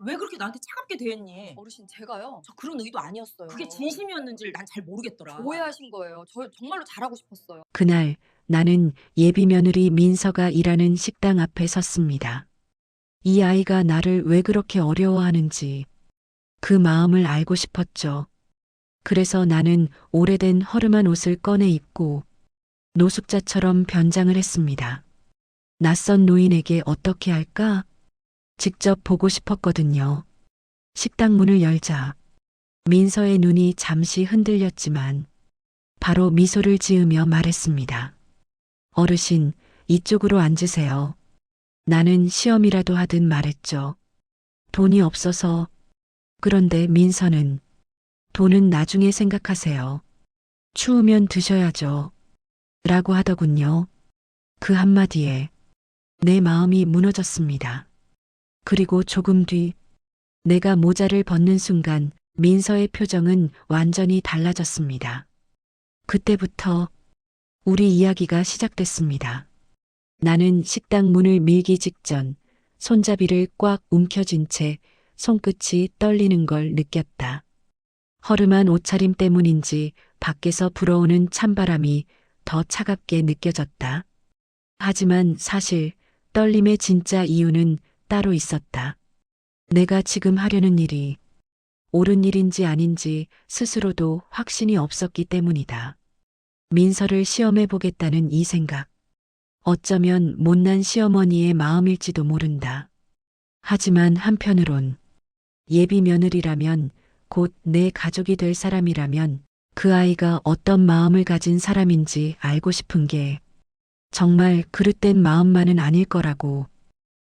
왜 그렇게 나한테 차갑게 대했니? 어르신 제가요. 저 그런 의도 아니었어요. 그게 진심이었는지를 난 잘 모르겠더라. 오해하신 거예요. 저 정말로 잘하고 싶었어요. 그날 나는 예비 며느리 민서가 일하는 식당 앞에 섰습니다. 이 아이가 나를 왜 그렇게 어려워하는지 그 마음을 알고 싶었죠. 그래서 나는 오래된 허름한 옷을 꺼내 입고 노숙자처럼 변장을 했습니다. 낯선 노인에게 어떻게 할까? 직접 보고 싶었거든요. 식당 문을 열자 민서의 눈이 잠시 흔들렸지만 바로 미소를 지으며 말했습니다. 어르신, 이쪽으로 앉으세요. 나는 시험이라도 하듯 말했죠. 돈이 없어서. 그런데 민서는 돈은 나중에 생각하세요. 추우면 드셔야죠. 라고 하더군요. 그 한마디에 내 마음이 무너졌습니다. 그리고 조금 뒤 내가 모자를 벗는 순간 민서의 표정은 완전히 달라졌습니다. 그때부터 우리 이야기가 시작됐습니다. 나는 식당 문을 밀기 직전 손잡이를 꽉 움켜쥔 채 손끝이 떨리는 걸 느꼈다. 허름한 옷차림 때문인지 밖에서 불어오는 찬바람이 더 차갑게 느껴졌다. 하지만 사실 떨림의 진짜 이유는 따로 있었다. 내가 지금 하려는 일이 옳은 일인지 아닌지 스스로도 확신이 없었기 때문이다. 민서를 시험해 보겠다는 이 생각. 어쩌면 못난 시어머니의 마음일지도 모른다. 하지만 한편으론 예비 며느리라면 곧 내 가족이 될 사람이라면 그 아이가 어떤 마음을 가진 사람인지 알고 싶은 게 정말 그릇된 마음만은 아닐 거라고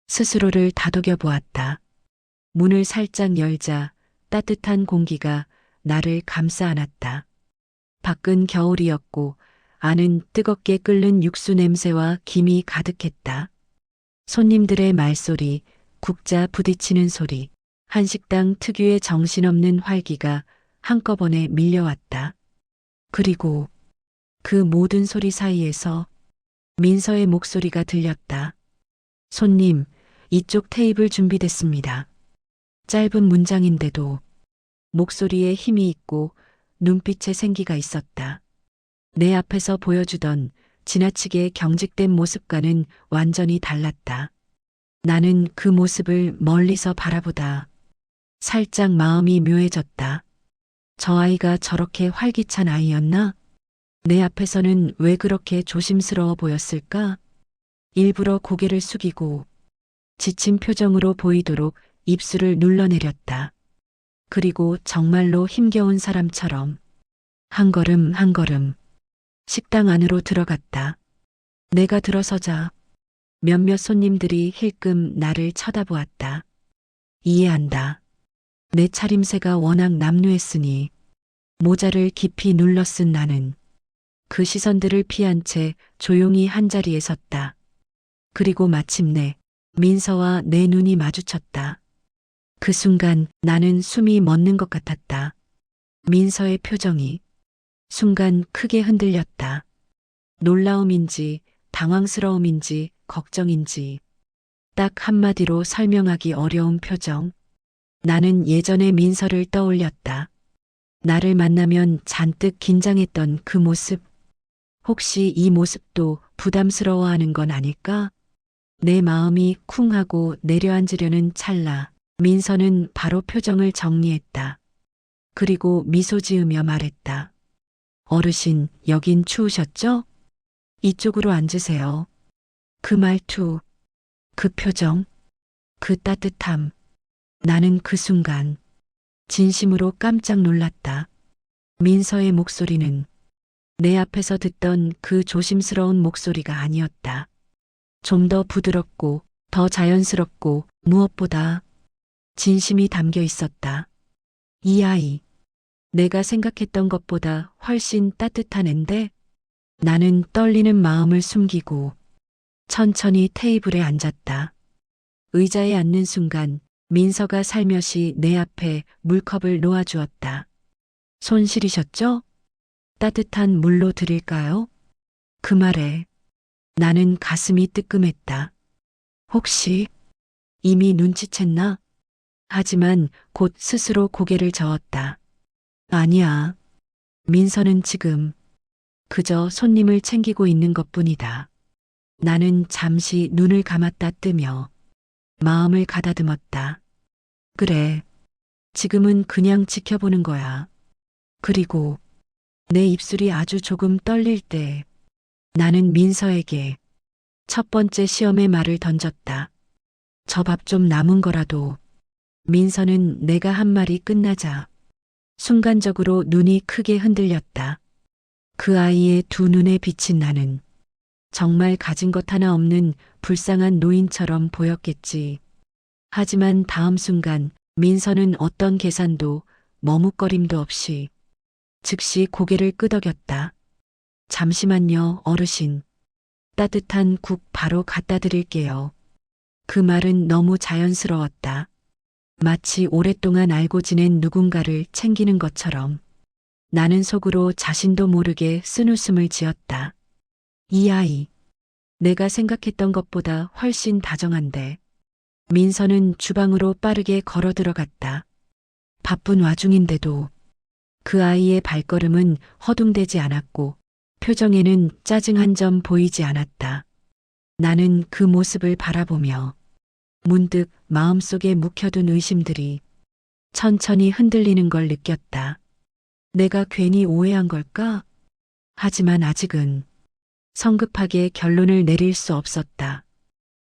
스스로를 다독여 보았다. 문을 살짝 열자 따뜻한 공기가 나를 감싸 안았다. 밖은 겨울이었고 안은 뜨겁게 끓는 육수 냄새와 김이 가득했다. 손님들의 말소리, 국자 부딪히는 소리, 한식당 특유의 정신없는 활기가 한꺼번에 밀려왔다. 그리고 그 모든 소리 사이에서 민서의 목소리가 들렸다. 손님, 이쪽 테이블 준비됐습니다. 짧은 문장인데도 목소리에 힘이 있고 눈빛에 생기가 있었다. 내 앞에서 보여주던 지나치게 경직된 모습과는 완전히 달랐다. 나는 그 모습을 멀리서 바라보다 살짝 마음이 묘해졌다. 저 아이가 저렇게 활기찬 아이였나? 내 앞에서는 왜 그렇게 조심스러워 보였을까? 일부러 고개를 숙이고 지친 표정으로 보이도록 입술을 눌러내렸다. 그리고 정말로 힘겨운 사람처럼 한 걸음 한 걸음 식당 안으로 들어갔다. 내가 들어서자 몇몇 손님들이 힐끔 나를 쳐다보았다. 이해한다. 내 차림새가 워낙 남루했으니 모자를 깊이 눌러 쓴 나는 그 시선들을 피한 채 조용히 한자리에 섰다. 그리고 마침내 민서와 내 눈이 마주쳤다. 그 순간 나는 숨이 멎는 것 같았다. 민서의 표정이 순간 크게 흔들렸다. 놀라움인지 당황스러움인지 걱정인지 딱 한마디로 설명하기 어려운 표정. 나는 예전의 민서를 떠올렸다. 나를 만나면 잔뜩 긴장했던 그 모습. 혹시 이 모습도 부담스러워하는 건 아닐까? 내 마음이 쿵 하고 내려앉으려는 찰나 민서는 바로 표정을 정리했다. 그리고 미소 지으며 말했다. 어르신, 여긴 추우셨죠? 이쪽으로 앉으세요. 그 말투, 그 표정, 그 따뜻함. 나는 그 순간 진심으로 깜짝 놀랐다. 민서의 목소리는 내 앞에서 듣던 그 조심스러운 목소리가 아니었다. 좀 더 부드럽고 더 자연스럽고 무엇보다 진심이 담겨 있었다. 이 아이, 내가 생각했던 것보다 훨씬 따뜻한 앤데 나는 떨리는 마음을 숨기고 천천히 테이블에 앉았다. 의자에 앉는 순간 민서가 살며시 내 앞에 물컵을 놓아주었다. 손 시리셨죠? 따뜻한 물로 드릴까요? 그 말에 나는 가슴이 뜨끔했다. 혹시 이미 눈치챘나? 하지만 곧 스스로 고개를 저었다. 아니야. 민서는 지금 그저 손님을 챙기고 있는 것뿐이다. 나는 잠시 눈을 감았다 뜨며 마음을 가다듬었다. 그래. 지금은 그냥 지켜보는 거야. 그리고 내 입술이 아주 조금 떨릴 때 나는 민서에게 첫 번째 시험의 말을 던졌다. 저 밥 좀 남은 거라도. 민서는 내가 한 말이 끝나자 순간적으로 눈이 크게 흔들렸다. 그 아이의 두 눈에 비친 나는 정말 가진 것 하나 없는 불쌍한 노인처럼 보였겠지. 하지만 다음 순간 민서는 어떤 계산도 머뭇거림도 없이 즉시 고개를 끄덕였다. 잠시만요, 어르신. 따뜻한 국 바로 갖다 드릴게요. 그 말은 너무 자연스러웠다. 마치 오랫동안 알고 지낸 누군가를 챙기는 것처럼. 나는 속으로 자신도 모르게 쓴웃음을 지었다. 이 아이, 내가 생각했던 것보다 훨씬 다정한데. 민서는 주방으로 빠르게 걸어 들어갔다. 바쁜 와중인데도 그 아이의 발걸음은 허둥대지 않았고 표정에는 짜증 한 점 보이지 않았다. 나는 그 모습을 바라보며 문득 마음속에 묵혀둔 의심들이 천천히 흔들리는 걸 느꼈다. 내가 괜히 오해한 걸까? 하지만 아직은 성급하게 결론을 내릴 수 없었다.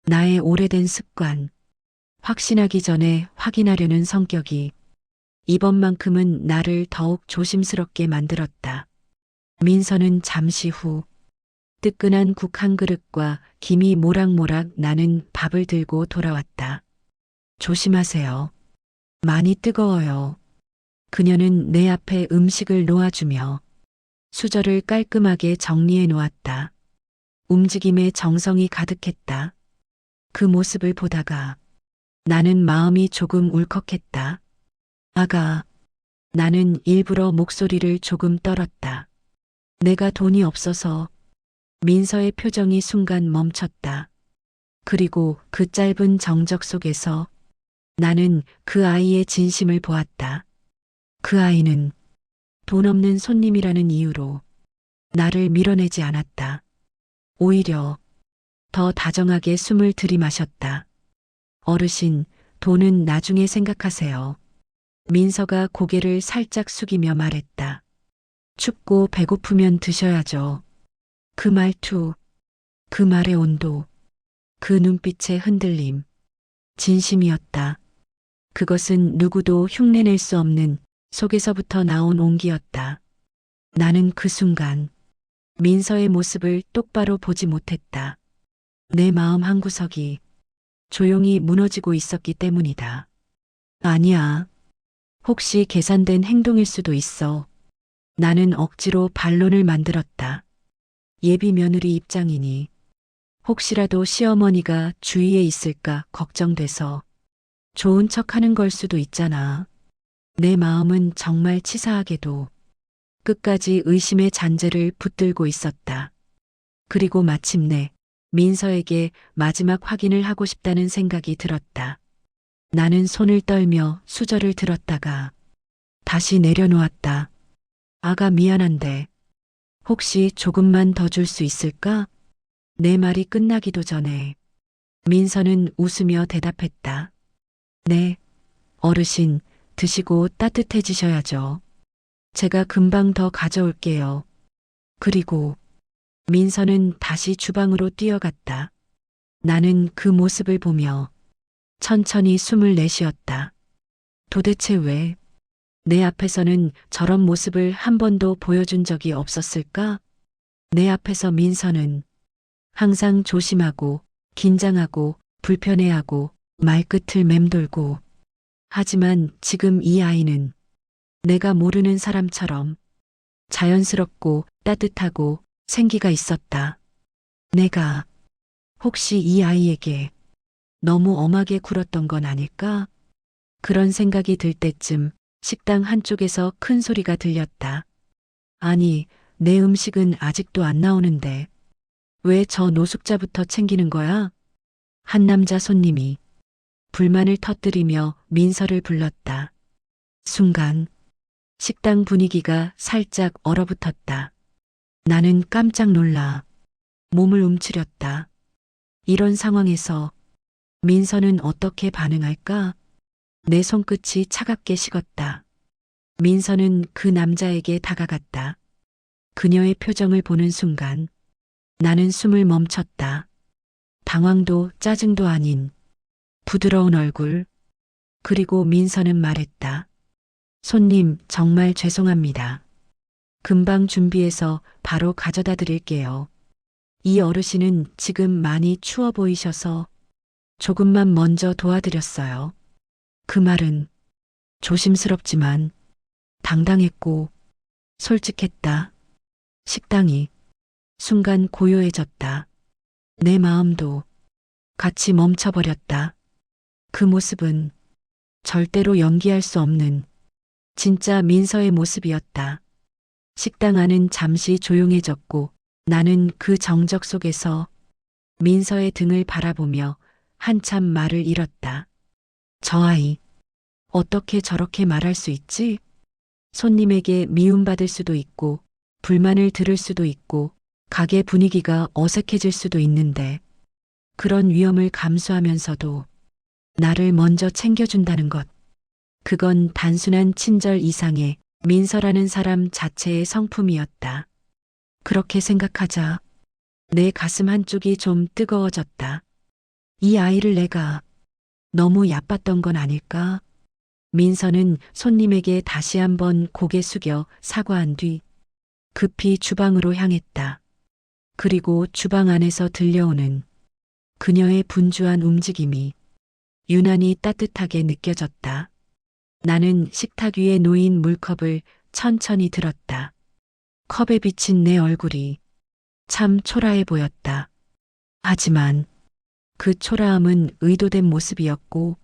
나의 오래된 습관, 확신하기 전에 확인하려는 성격이 이번만큼은 나를 더욱 조심스럽게 만들었다. 민서는 잠시 후 뜨끈한 국 한 그릇과 김이 모락모락 나는 밥을 들고 돌아왔다. 조심하세요. 많이 뜨거워요. 그녀는 내 앞에 음식을 놓아주며 수저를 깔끔하게 정리해 놓았다. 움직임에 정성이 가득했다. 그 모습을 보다가 나는 마음이 조금 울컥했다. 아가, 나는 일부러 목소리를 조금 떨었다. 내가 돈이 없어서. 민서의 표정이 순간 멈췄다. 그리고 그 짧은 정적 속에서 나는 그 아이의 진심을 보았다. 그 아이는 돈 없는 손님이라는 이유로 나를 밀어내지 않았다. 오히려 더 다정하게 숨을 들이마셨다. 어르신, 돈은 나중에 생각하세요. 민서가 고개를 살짝 숙이며 말했다. 춥고 배고프면 드셔야죠. 그 말투, 그 말의 온도, 그 눈빛의 흔들림, 진심이었다. 그것은 누구도 흉내낼 수 없는 속에서부터 나온 온기였다. 나는 그 순간 민서의 모습을 똑바로 보지 못했다. 내 마음 한구석이 조용히 무너지고 있었기 때문이다. 아니야. 혹시 계산된 행동일 수도 있어. 나는 억지로 반론을 만들었다. 예비 며느리 입장이니 혹시라도 시어머니가 주위에 있을까 걱정돼서 좋은 척 하는 걸 수도 있잖아. 내 마음은 정말 치사하게도 끝까지 의심의 잔재를 붙들고 있었다. 그리고 마침내 민서에게 마지막 확인을 하고 싶다는 생각이 들었다. 나는 손을 떨며 수저를 들었다가 다시 내려놓았다. 아가 미안한데 혹시 조금만 더 줄 수 있을까? 내 말이 끝나기도 전에 민서는 웃으며 대답했다. 네, 어르신, 드시고 따뜻해지셔야죠. 제가 금방 더 가져올게요. 그리고 민서는 다시 주방으로 뛰어갔다. 나는 그 모습을 보며 천천히 숨을 내쉬었다. 도대체 왜 내 앞에서는 저런 모습을 한 번도 보여준 적이 없었을까? 내 앞에서 민서는 항상 조심하고 긴장하고 불편해하고 말끝을 맴돌고 하지만 지금 이 아이는 내가 모르는 사람처럼 자연스럽고 따뜻하고 생기가 있었다. 내가 혹시 이 아이에게 너무 엄하게 굴었던 건 아닐까? 그런 생각이 들 때쯤 식당 한쪽에서 큰 소리가 들렸다. 아니, 내 음식은 아직도 안 나오는데 왜 저 노숙자부터 챙기는 거야? 한 남자 손님이 불만을 터뜨리며 민서를 불렀다. 순간 식당 분위기가 살짝 얼어붙었다. 나는 깜짝 놀라 몸을 움츠렸다. 이런 상황에서 민서는 어떻게 반응할까? 내 손끝이 차갑게 식었다. 민서는 그 남자에게 다가갔다. 그녀의 표정을 보는 순간 나는 숨을 멈췄다. 방황도 짜증도 아닌 부드러운 얼굴. 그리고 민서는 말했다. 손님, 정말 죄송합니다. 금방 준비해서 바로 가져다 드릴게요. 이 어르신은 지금 많이 추워 보이셔서 조금만 먼저 도와드렸어요. 그 말은 조심스럽지만 당당했고 솔직했다. 식당이 순간 고요해졌다. 내 마음도 같이 멈춰버렸다. 그 모습은 절대로 연기할 수 없는 진짜 민서의 모습이었다. 식당 안은 잠시 조용해졌고 나는 그 정적 속에서 민서의 등을 바라보며 한참 말을 잃었다. 저 아이, 어떻게 저렇게 말할 수 있지? 손님에게 미움받을 수도 있고 불만을 들을 수도 있고 가게 분위기가 어색해질 수도 있는데 그런 위험을 감수하면서도 나를 먼저 챙겨준다는 것. 그건 단순한 친절 이상의 민서라는 사람 자체의 성품이었다. 그렇게 생각하자 내 가슴 한쪽이 좀 뜨거워졌다. 이 아이를 내가 너무 얕봤던 건 아닐까? 민서는 손님에게 다시 한번 고개 숙여 사과한 뒤 급히 주방으로 향했다. 그리고 주방 안에서 들려오는 그녀의 분주한 움직임이 유난히 따뜻하게 느껴졌다. 나는 식탁 위에 놓인 물컵을 천천히 들었다. 컵에 비친 내 얼굴이 참 초라해 보였다. 하지만 그 초라함은 의도된 모습이었고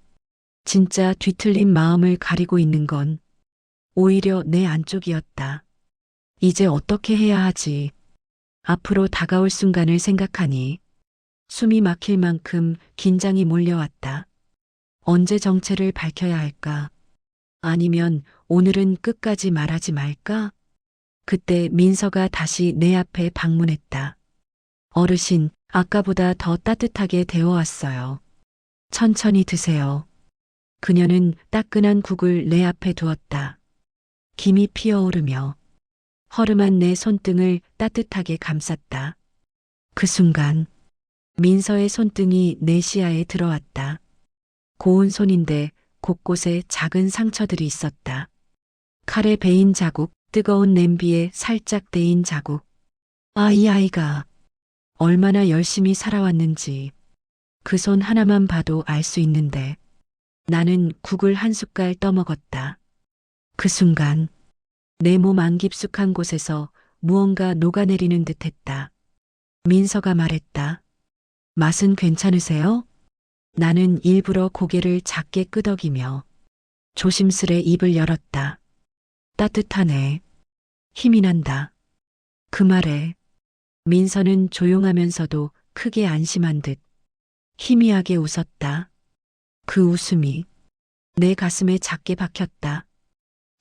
진짜 뒤틀린 마음을 가리고 있는 건 오히려 내 안쪽이었다. 이제 어떻게 해야 하지? 앞으로 다가올 순간을 생각하니 숨이 막힐 만큼 긴장이 몰려왔다. 언제 정체를 밝혀야 할까? 아니면 오늘은 끝까지 말하지 말까? 그때 민서가 다시 내 앞에 방문했다. 어르신, 아까보다 더 따뜻하게 데워왔어요. 천천히 드세요. 그녀는 따끈한 국을 내 앞에 두었다. 김이 피어오르며 허름한 내 손등을 따뜻하게 감쌌다. 그 순간 민서의 손등이 내 시야에 들어왔다. 고운 손인데 곳곳에 작은 상처들이 있었다. 칼에 베인 자국, 뜨거운 냄비에 살짝 데인 자국. 아, 이 아이가 얼마나 열심히 살아왔는지 그 손 하나만 봐도 알 수 있는데 나는 국을 한 숟갈 떠먹었다. 그 순간 내 몸 안 깊숙한 곳에서 무언가 녹아내리는 듯했다. 민서가 말했다. 맛은 괜찮으세요? 나는 일부러 고개를 작게 끄덕이며 조심스레 입을 열었다. 따뜻하네. 힘이 난다. 그 말에 민서는 조용하면서도 크게 안심한 듯 희미하게 웃었다. 그 웃음이 내 가슴에 작게 박혔다.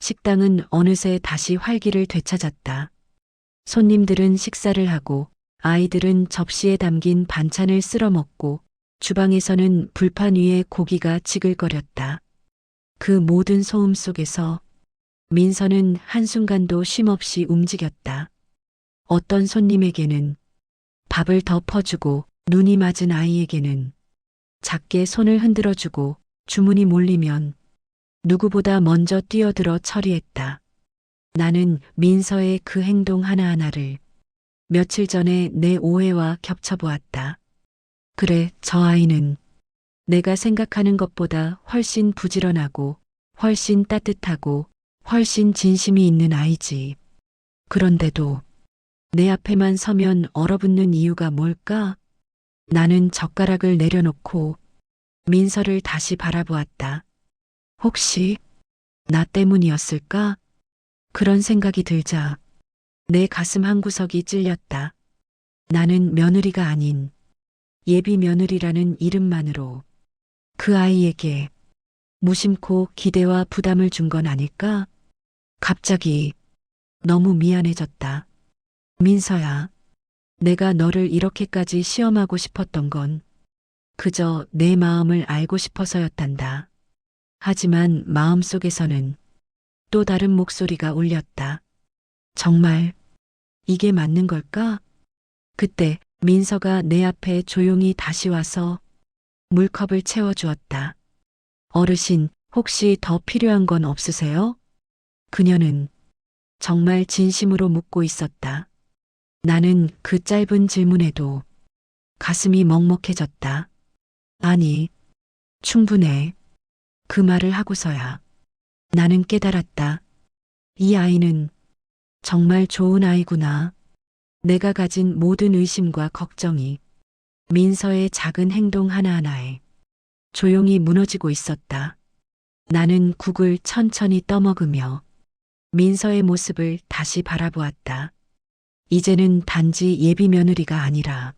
식당은 어느새 다시 활기를 되찾았다. 손님들은 식사를 하고 아이들은 접시에 담긴 반찬을 쓸어 먹고 주방에서는 불판 위에 고기가 지글거렸다. 그 모든 소음 속에서 민서는 한순간도 쉼없이 움직였다. 어떤 손님에게는 밥을 더 퍼주고 눈이 맞은 아이에게는 작게 손을 흔들어주고 주문이 몰리면 누구보다 먼저 뛰어들어 처리했다. 나는 민서의 그 행동 하나하나를 며칠 전에 내 오해와 겹쳐보았다. 그래, 저 아이는 내가 생각하는 것보다 훨씬 부지런하고 훨씬 따뜻하고 훨씬 진심이 있는 아이지. 그런데도 내 앞에만 서면 얼어붙는 이유가 뭘까? 나는 젓가락을 내려놓고 민서를 다시 바라보았다. 혹시 나 때문이었을까? 그런 생각이 들자 내 가슴 한구석이 찔렸다. 나는 며느리가 아닌 예비 며느리라는 이름만으로 그 아이에게 무심코 기대와 부담을 준 건 아닐까? 갑자기 너무 미안해졌다. 민서야, 내가 너를 이렇게까지 시험하고 싶었던 건 그저 내 마음을 알고 싶어서였단다. 하지만 마음속에서는 또 다른 목소리가 울렸다. 정말 이게 맞는 걸까? 그때 민서가 내 앞에 조용히 다시 와서 물컵을 채워주었다. 어르신, 혹시 더 필요한 건 없으세요? 그녀는 정말 진심으로 묻고 있었다. 나는 그 짧은 질문에도 가슴이 먹먹해졌다. 아니, 충분해. 그 말을 하고서야 나는 깨달았다. 이 아이는 정말 좋은 아이구나. 내가 가진 모든 의심과 걱정이 민서의 작은 행동 하나하나에 조용히 무너지고 있었다. 나는 국을 천천히 떠먹으며 민서의 모습을 다시 바라보았다. 이제는 단지 예비 며느리가 아니라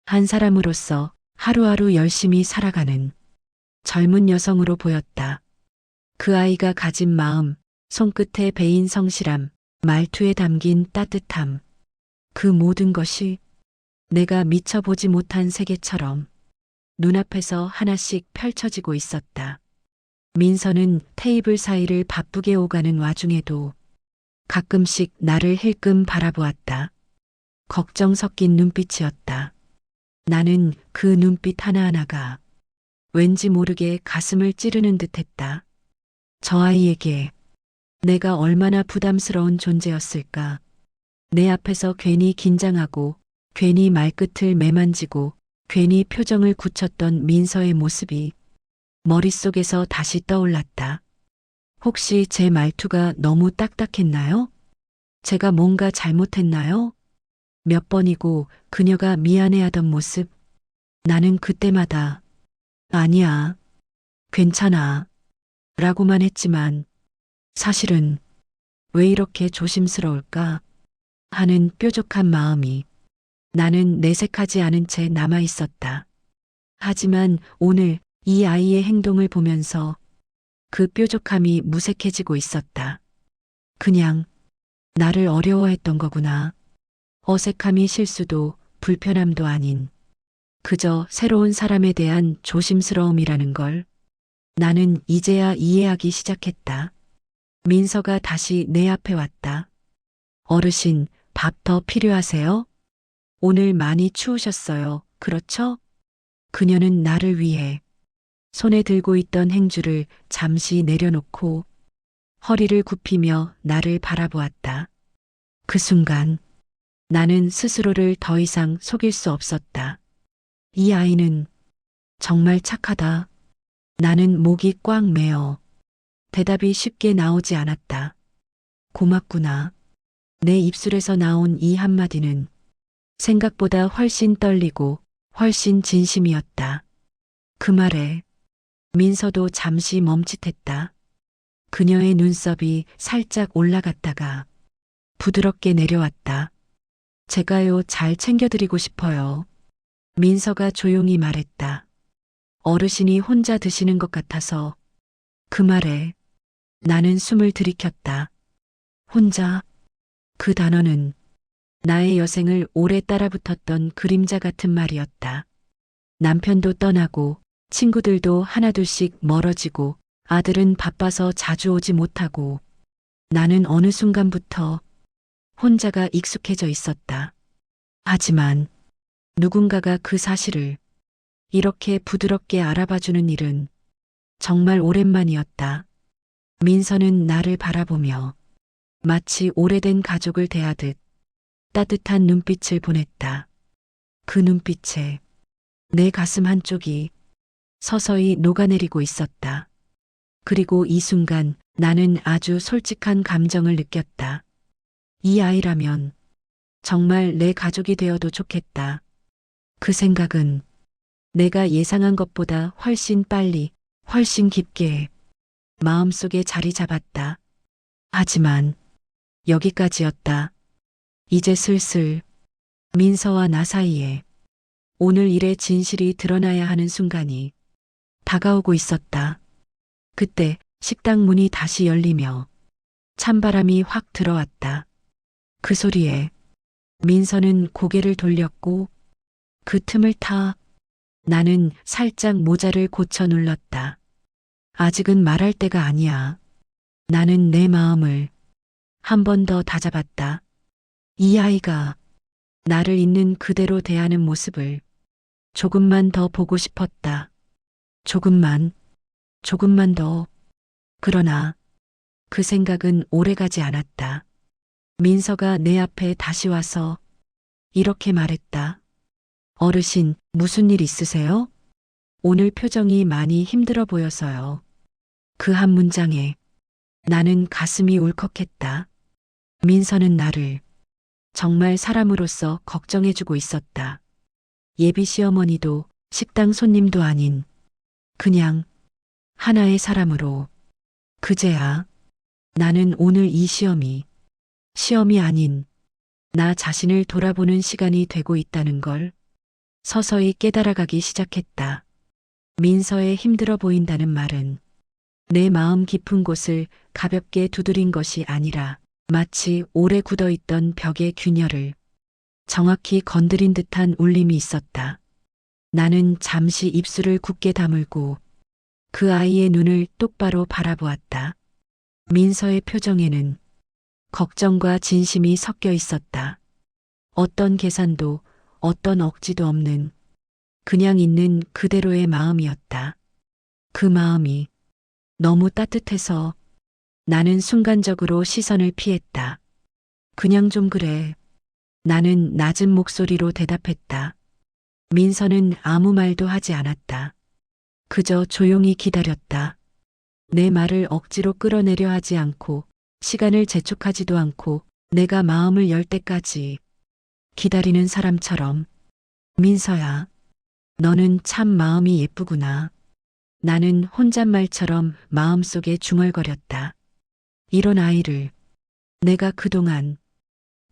한 사람으로서 하루하루 열심히 살아가는 젊은 여성으로 보였다. 그 아이가 가진 마음, 손끝에 베인 성실함, 말투에 담긴 따뜻함, 그 모든 것이 내가 미처 보지 못한 세계처럼 눈앞에서 하나씩 펼쳐지고 있었다. 민서는 테이블 사이를 바쁘게 오가는 와중에도 가끔씩 나를 힐끔 바라보았다. 걱정 섞인 눈빛이었다. 나는 그 눈빛 하나하나가 왠지 모르게 가슴을 찌르는 듯했다. 저 아이에게 내가 얼마나 부담스러운 존재였을까. 내 앞에서 괜히 긴장하고 괜히 말끝을 매만지고 괜히 표정을 굳혔던 민서의 모습이 머릿속에서 다시 떠올랐다. 혹시 제 말투가 너무 딱딱했나요? 제가 뭔가 잘못했나요? 몇 번이고 그녀가 미안해하던 모습. 나는 그때마다 아니야, 괜찮아 라고만 했지만 사실은 왜 이렇게 조심스러울까 하는 뾰족한 마음이 나는 내색하지 않은 채 남아 있었다. 하지만 오늘 이 아이의 행동을 보면서 그 뾰족함이 무색해지고 있었다. 그냥 나를 어려워했던 거구나. 어색함이 실수도 불편함도 아닌 그저 새로운 사람에 대한 조심스러움이라는 걸 나는 이제야 이해하기 시작했다. 민서가 다시 내 앞에 왔다. 어르신, 밥 더 필요하세요? 오늘 많이 추우셨어요. 그렇죠? 그녀는 나를 위해 손에 들고 있던 행주를 잠시 내려놓고 허리를 굽히며 나를 바라보았다. 그 순간 나는 스스로를 더 이상 속일 수 없었다. 이 아이는 정말 착하다. 나는 목이 꽉 메어 대답이 쉽게 나오지 않았다. 고맙구나. 내 입술에서 나온 이 한마디는 생각보다 훨씬 떨리고 훨씬 진심이었다. 그 말에 민서도 잠시 멈칫했다. 그녀의 눈썹이 살짝 올라갔다가 부드럽게 내려왔다. 제가요, 잘 챙겨드리고 싶어요. 민서가 조용히 말했다. 어르신이 혼자 드시는 것 같아서. 그 말에 나는 숨을 들이켰다. 혼자. 그 단어는 나의 여생을 오래 따라붙었던 그림자 같은 말이었다. 남편도 떠나고 친구들도 하나둘씩 멀어지고 아들은 바빠서 자주 오지 못하고 나는 어느 순간부터 혼자가 익숙해져 있었다. 하지만 누군가가 그 사실을 이렇게 부드럽게 알아봐주는 일은 정말 오랜만이었다. 민서는 나를 바라보며 마치 오래된 가족을 대하듯 따뜻한 눈빛을 보냈다. 그 눈빛에 내 가슴 한쪽이 서서히 녹아내리고 있었다. 그리고 이 순간 나는 아주 솔직한 감정을 느꼈다. 이 아이라면 정말 내 가족이 되어도 좋겠다. 그 생각은 내가 예상한 것보다 훨씬 빨리, 훨씬 깊게 마음속에 자리 잡았다. 하지만 여기까지였다. 이제 슬슬 민서와 나 사이에 오늘 일의 진실이 드러나야 하는 순간이 다가오고 있었다. 그때 식당 문이 다시 열리며 찬바람이 확 들어왔다. 그 소리에 민서는 고개를 돌렸고 그 틈을 타 나는 살짝 모자를 고쳐 눌렀다. 아직은 말할 때가 아니야. 나는 내 마음을 한 번 더 다잡았다. 이 아이가 나를 있는 그대로 대하는 모습을 조금만 더 보고 싶었다. 조금만 더. 그러나 그 생각은 오래가지 않았다. 민서가 내 앞에 다시 와서 이렇게 말했다. 어르신, 무슨 일 있으세요? 오늘 표정이 많이 힘들어 보여서요. 그 한 문장에 나는 가슴이 울컥했다. 민서는 나를 정말 사람으로서 걱정해주고 있었다. 예비 시어머니도 식당 손님도 아닌 그냥 하나의 사람으로. 그제야 나는 오늘 이 시험이 아닌 나 자신을 돌아보는 시간이 되고 있다는 걸 서서히 깨달아가기 시작했다. 민서의 힘들어 보인다는 말은 내 마음 깊은 곳을 가볍게 두드린 것이 아니라 마치 오래 굳어있던 벽의 균열을 정확히 건드린 듯한 울림이 있었다. 나는 잠시 입술을 굳게 다물고 그 아이의 눈을 똑바로 바라보았다. 민서의 표정에는 걱정과 진심이 섞여 있었다. 어떤 계산도 어떤 억지도 없는 그냥 있는 그대로의 마음이었다. 그 마음이 너무 따뜻해서 나는 순간적으로 시선을 피했다. 그냥 좀 그래. 나는 낮은 목소리로 대답했다. 민서는 아무 말도 하지 않았다. 그저 조용히 기다렸다. 내 말을 억지로 끌어내려 하지 않고 시간을 재촉하지도 않고 내가 마음을 열 때까지 기다리는 사람처럼. 민서야, 너는 참 마음이 예쁘구나. 나는 혼잣말처럼 마음속에 중얼거렸다. 이런 아이를 내가 그동안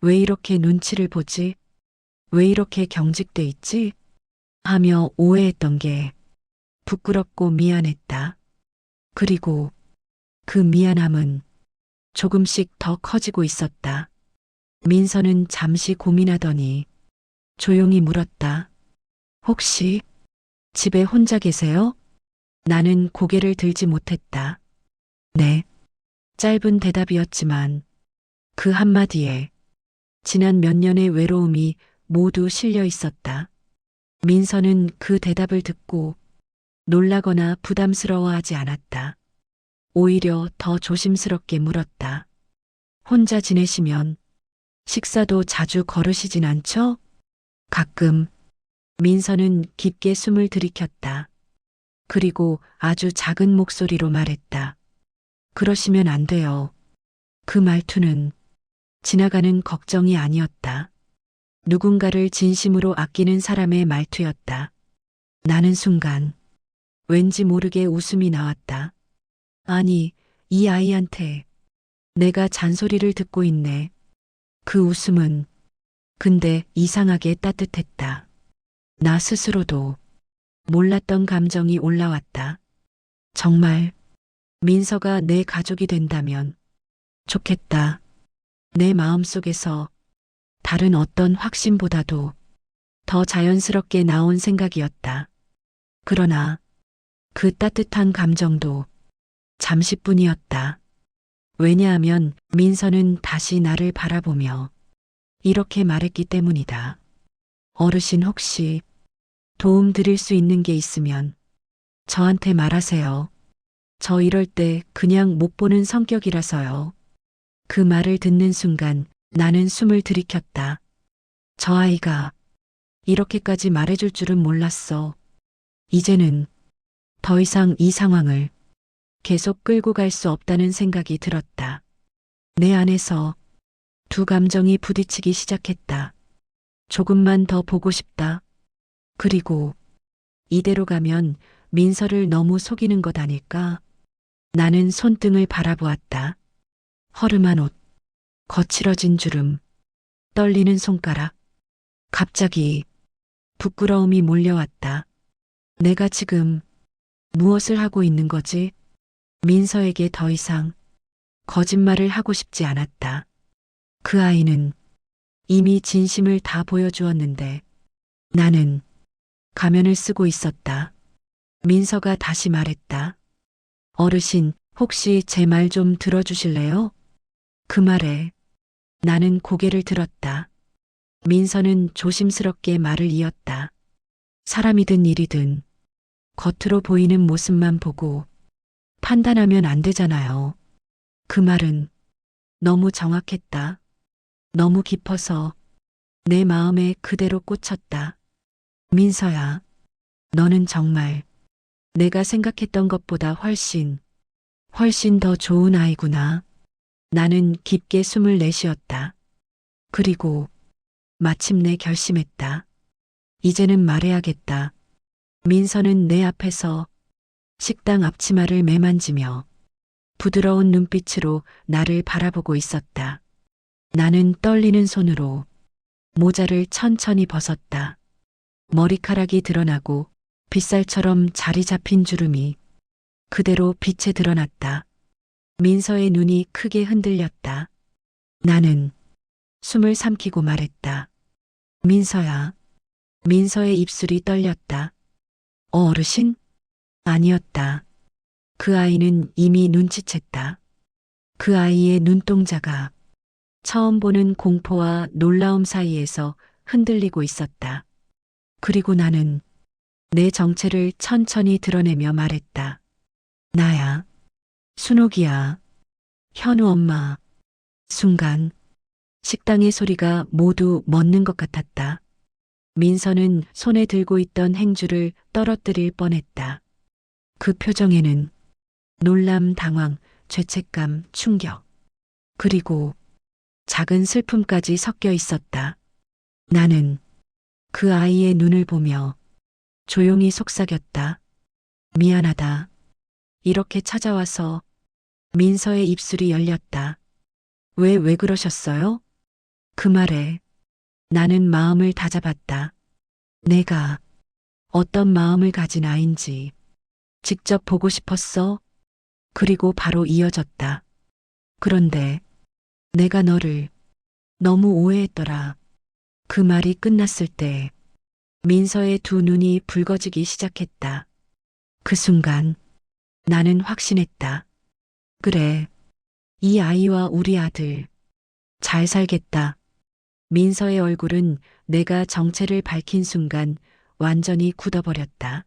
왜 이렇게 눈치를 보지? 왜 이렇게 경직돼 있지? 하며 오해했던 게 부끄럽고 미안했다. 그리고 그 미안함은 조금씩 더 커지고 있었다. 민서는 잠시 고민하더니 조용히 물었다. 혹시 집에 혼자 계세요? 나는 고개를 들지 못했다. 네. 짧은 대답이었지만 그 한마디에 지난 몇 년의 외로움이 모두 실려 있었다. 민서는 그 대답을 듣고 놀라거나 부담스러워하지 않았다. 오히려 더 조심스럽게 물었다. 혼자 지내시면 식사도 자주 거르시진 않죠? 가끔. 민서는 깊게 숨을 들이켰다. 그리고 아주 작은 목소리로 말했다. 그러시면 안 돼요. 그 말투는 지나가는 걱정이 아니었다. 누군가를 진심으로 아끼는 사람의 말투였다. 나는 순간 왠지 모르게 웃음이 나왔다. 아니, 이 아이한테 내가 잔소리를 듣고 있네. 그 웃음은 근데 이상하게 따뜻했다. 나 스스로도 몰랐던 감정이 올라왔다. 정말 민서가 내 가족이 된다면 좋겠다. 내 마음속에서 다른 어떤 확신보다도 더 자연스럽게 나온 생각이었다. 그러나 그 따뜻한 감정도 잠시뿐이었다. 왜냐하면 민서는 다시 나를 바라보며 이렇게 말했기 때문이다. 어르신, 혹시 도움 드릴 수 있는 게 있으면 저한테 말하세요. 저 이럴 때 그냥 못 보는 성격이라서요. 그 말을 듣는 순간 나는 숨을 들이켰다. 저 아이가 이렇게까지 말해줄 줄은 몰랐어. 이제는 더 이상 이 상황을 계속 끌고 갈 수 없다는 생각이 들었다. 내 안에서 두 감정이 부딪히기 시작했다. 조금만 더 보고 싶다. 그리고 이대로 가면 민서를 너무 속이는 것 아닐까? 나는 손등을 바라보았다. 허름한 옷, 거칠어진 주름, 떨리는 손가락. 갑자기 부끄러움이 몰려왔다. 내가 지금 무엇을 하고 있는 거지? 민서에게 더 이상 거짓말을 하고 싶지 않았다. 그 아이는 이미 진심을 다 보여주었는데 나는 가면을 쓰고 있었다. 민서가 다시 말했다. 어르신, 혹시 제 말 좀 들어주실래요? 그 말에 나는 고개를 들었다. 민서는 조심스럽게 말을 이었다. 사람이든 일이든 겉으로 보이는 모습만 보고 판단하면 안 되잖아요. 그 말은 너무 정확했다. 너무 깊어서 내 마음에 그대로 꽂혔다. 민서야, 너는 정말 내가 생각했던 것보다 훨씬 더 좋은 아이구나. 나는 깊게 숨을 내쉬었다. 그리고 마침내 결심했다. 이제는 말해야겠다. 민서는 내 앞에서 식당 앞치마를 매만지며 부드러운 눈빛으로 나를 바라보고 있었다. 나는 떨리는 손으로 모자를 천천히 벗었다. 머리카락이 드러나고 빗살처럼 자리 잡힌 주름이 그대로 빛에 드러났다. 민서의 눈이 크게 흔들렸다. 나는 숨을 삼키고 말했다. 민서야. 민서의 입술이 떨렸다. 어르신? 아니었다. 그 아이는 이미 눈치챘다. 그 아이의 눈동자가 처음 보는 공포와 놀라움 사이에서 흔들리고 있었다. 그리고 나는 내 정체를 천천히 드러내며 말했다. 나야. 순옥이야. 현우 엄마. 순간 식당의 소리가 모두 멎는 것 같았다. 민서는 손에 들고 있던 행주를 떨어뜨릴 뻔했다. 그 표정에는 놀람, 당황, 죄책감, 충격, 그리고 작은 슬픔까지 섞여 있었다. 나는 그 아이의 눈을 보며 조용히 속삭였다. 미안하다. 이렇게 찾아와서. 민서의 입술이 열렸다. 왜 그러셨어요? 그 말에 나는 마음을 다잡았다. 내가 어떤 마음을 가진 아인지 직접 보고 싶었어. 그리고 바로 이어졌다. 그런데 내가 너를 너무 오해했더라. 그 말이 끝났을 때 민서의 두 눈이 붉어지기 시작했다. 그 순간 나는 확신했다. 그래, 이 아이와 우리 아들 잘 살겠다. 민서의 얼굴은 내가 정체를 밝힌 순간 완전히 굳어버렸다.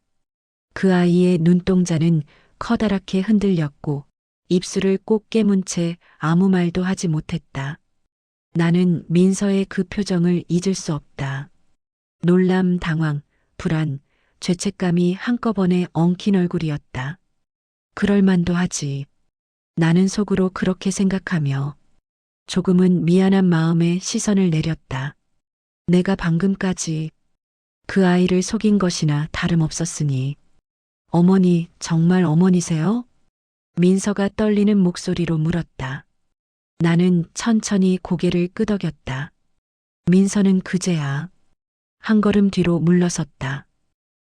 그 아이의 눈동자는 커다랗게 흔들렸고 입술을 꼭 깨문 채 아무 말도 하지 못했다. 나는 민서의 그 표정을 잊을 수 없다. 놀람, 당황, 불안, 죄책감이 한꺼번에 엉킨 얼굴이었다. 그럴 만도 하지. 나는 속으로 그렇게 생각하며 조금은 미안한 마음에 시선을 내렸다. 내가 방금까지 그 아이를 속인 것이나 다름없었으니. 어머니, 정말 어머니세요? 민서가 떨리는 목소리로 물었다. 나는 천천히 고개를 끄덕였다. 민서는 그제야 한 걸음 뒤로 물러섰다.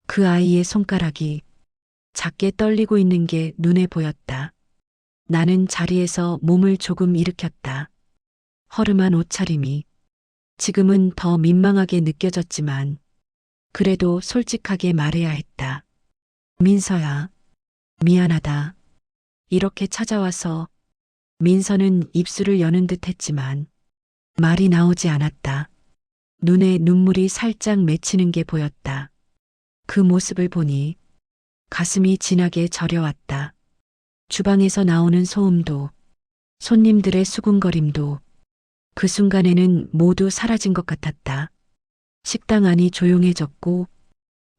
그 아이의 손가락이 작게 떨리고 있는 게 눈에 보였다. 나는 자리에서 몸을 조금 일으켰다. 허름한 옷차림이 지금은 더 민망하게 느껴졌지만 그래도 솔직하게 말해야 했다. 민서야, 미안하다. 이렇게 찾아와서. 민서는 입술을 여는 듯 했지만 말이 나오지 않았다. 눈에 눈물이 살짝 맺히는 게 보였다. 그 모습을 보니 가슴이 진하게 저려왔다. 주방에서 나오는 소음도, 손님들의 수군거림도 그 순간에는 모두 사라진 것 같았다. 식당 안이 조용해졌고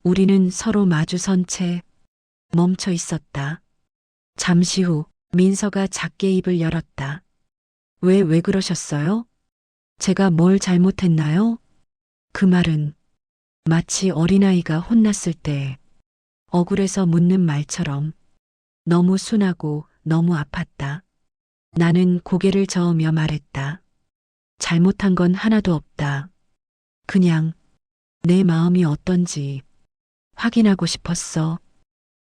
우리는 서로 마주선 채 멈춰 있었다. 잠시 후 민서가 작게 입을 열었다. 왜 그러셨어요? 제가 뭘 잘못했나요? 그 말은 마치 어린아이가 혼났을 때 억울해서 묻는 말처럼 너무 순하고 너무 아팠다. 나는 고개를 저으며 말했다. 잘못한 건 하나도 없다. 그냥 내 마음이 어떤지 확인하고 싶었어.